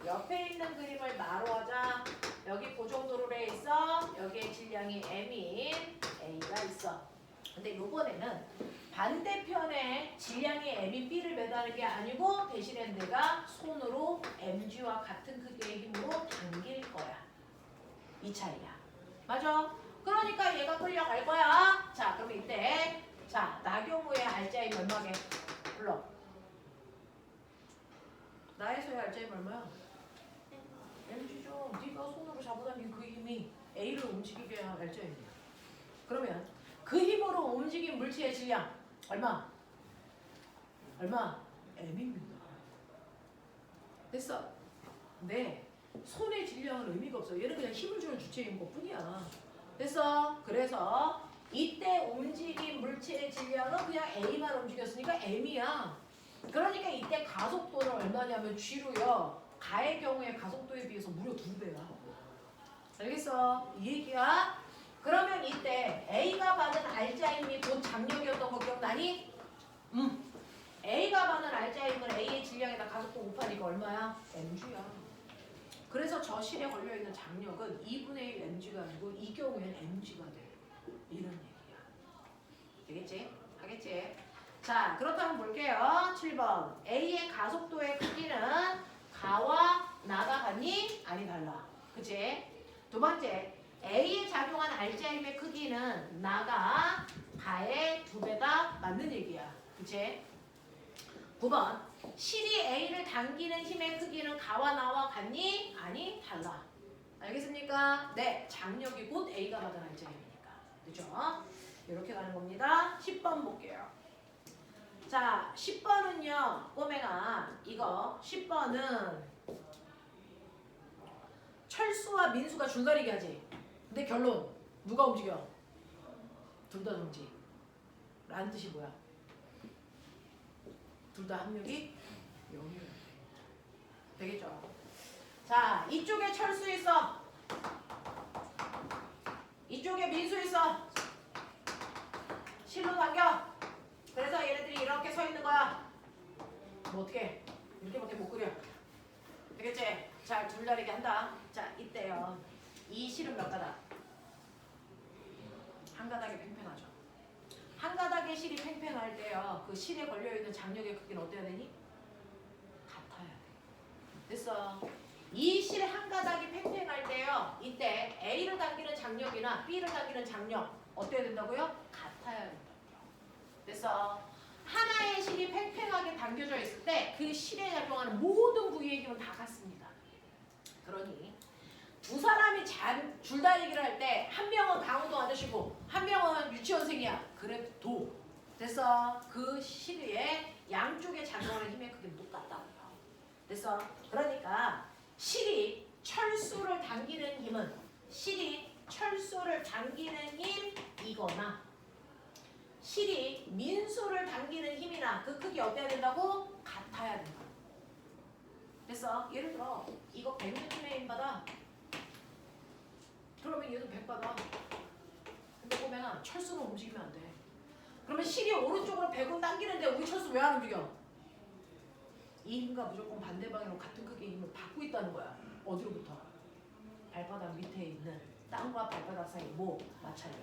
옆에 있는 그림을 마로 하자. 여기 고정도로 돼 있어. 여기에 질량이 M인 A가 있어. 근데 요번에는 반대편에 질량이 M인 B를 매다는 게 아니고 대신에 내가 손으로 mg와 같은 크기의 힘으로 당길 거야. 이 차이야. 맞아? 그러니까 얘가 끌려갈 거야. 자, 그럼 이때 자, 나경우의 R자임 얼마게? 불러. 나에서의 R자임 얼마야? mg죠. 네가 손으로 잡아당긴 그 힘이 A를 움직이게 한 R자임이야. 그러면 그 힘으로 움직인 물체의 질량 얼마? M입니다. 됐어? 네. 손의 질량은 의미가 없어. 얘는 그냥 힘을 주는 주체인 것 뿐이야. 됐어? 그래서 이때 움직인 물체의 질량은 그냥 A만 움직였으니까 M이야. 그러니까 이때 가속도는 얼마냐면 G로요. 가의 경우에 가속도에 비해서 무려 2배야. 알겠어? 이 얘기야? 그러면 이때 A가 받은 R자임이 곧 장력이었던 거 기억나니? A가 받은 R자임은 A의 질량에다 가속도 곱하니까 얼마야? mg야. 그래서 저 실에 걸려있는 장력은 2분의 1 mg가 아니고 이 경우에는 mg가 돼. 이런 얘기야. 되겠지? 하겠지? 자, 그렇다면 볼게요. 7번. A의 가속도의 크기는 가와 나가 같니? 아니 달라. 그치? 두 번째. A에 작용한 R자임의 크기는 나가 가의 2배다. 맞는 얘기야. 그치? 9번. 실이 A를 당기는 힘의 크기는 가와 나와 같니? 아니 달라. 알겠습니까? 네. 장력이 곧 A가 받은 R자임이야. 그죠? 이렇게 가는 겁니다. 10번 볼게요. 자, 10번은요, 꼬맹아, 이거 10번은 철수와 민수가 줄다리기 하지. 근데 결론, 누가 움직여? 둘 다 정지. 라는 뜻이 뭐야? 둘 다 합력이 0이어야 돼. 되겠죠? 자, 이쪽에 철수 있어. 이쪽에 민수 있어. 실로 당겨. 그래서 얘네들이 이렇게 서 있는 거야. 뭐 어떻게? 이렇게밖에 못 그려. 되겠지? 자, 줄다리기 한다. 자, 이때요. 이 실은 몇 가닥? 한 가닥이 팽팽하죠. 한 가닥의 실이 팽팽할 때요. 그 실에 걸려있는 장력의 크기는 어때야 되니? 같아야 돼. 됐어. 이 실 한 가닥이 팽팽할 때요. 이때 A를 당기는 장력이나 B를 당기는 장력 어때야 된다고요? 같아야 된다고요. 됐어. 하나의 실이 팽팽하게 당겨져 있을 때 그 실에 작용하는 모든 부위의 힘은 다 같습니다. 그러니 두 사람이 줄다리기를 할 때 한 명은 강원도 아저씨고 한 명은 유치원생이야. 그래도 됐어. 그 실 위에 양쪽에 작용하는 힘의 크기는 똑같다고요. 됐어. 그러니까 실이 철수를 당기는 힘은 실이 철수를 당기는 힘이거나 실이 민수를 당기는 힘이나 그 크기 어때야 된다고? 같아야 된다. 됐어. 예를 들어 이거 100N의 힘 받아. 그러면 얘도 100 받아. 근데 보면 철수는 움직이면 안 돼. 그러면 실이 오른쪽으로 100은 당기는데 우리 철수 왜 안 움직여? 이 힘과 무조건 반대 방향으로 같은 크기의 힘을 받고 있다는 거야. 어디로부터? 발바닥 밑에 있는 땅과 발바닥 사이 뭐? 마찰력.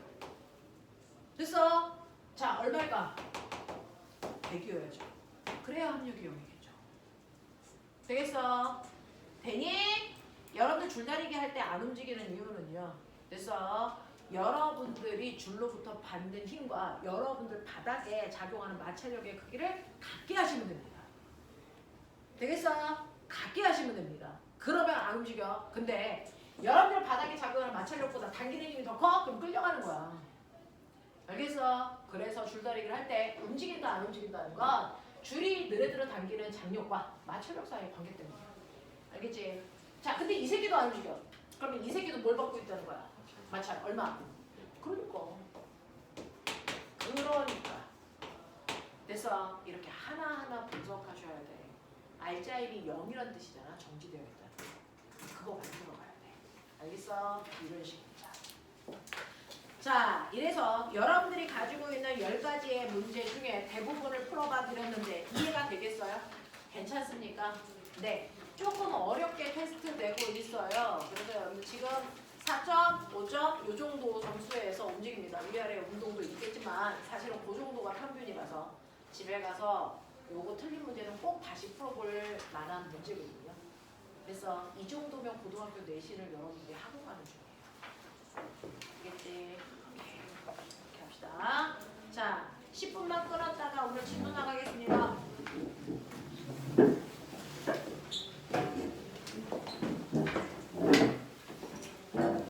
됐어? 자, 얼마일까? 100이어야죠. 그래야 합력이 0이겠죠. 되겠어? 되니? 여러분들 줄다리기 할 때 안 움직이는 이유는요. 됐어? 여러분들이 줄로부터 받는 힘과 여러분들 바닥에 작용하는 마찰력의 크기를 같게 하시면 됩니다. 되겠어? 같게 하시면 됩니다. 그러면 안 움직여. 근데 여러분들 바닥에 작용하는 마찰력보다 당기는 힘이 더 커? 그럼 끌려가는 거야. 알겠어? 그래서 줄다리기를 할 때 움직인다 안 움직인다는 건 줄이 느레들어 당기는 장력과 마찰력 사이의 관계 때문이야. 알겠지? 자, 근데 이 새끼도 안 움직여. 그러면 이 새끼도 뭘 받고 있다는 거야? 마찰. 얼마? 그러니까. 됐어. 이렇게 하나하나 분석하셔야 돼. 알자입이 0이란 뜻이잖아. 정지되어 있다는 거. 그거 만들어 가야 돼. 알겠어? 이런 식입니다. 자, 이래서 여러분들이 가지고 있는 10가지의 문제 중에 대부분을 풀어봐 드렸는데 이해가 되겠어요? 괜찮습니까? 네. 조금 어렵게 테스트 되고 있어요. 그래서 여러분 지금 4점, 5점 이 정도 점수에서 움직입니다. 위아래 운동도 있겠지만 사실은 그 정도가 평균이라서 집에 가서 요거 틀린 문제는 꼭 다시 풀어볼 만한 문제거든요. 그래서 이 정도면 고등학교 내신을 여러분들이 하고 가는 중이에요. 알겠지? 이렇게 합시다. 자, 10분만 끊었다가 오늘 진도 나가겠습니다.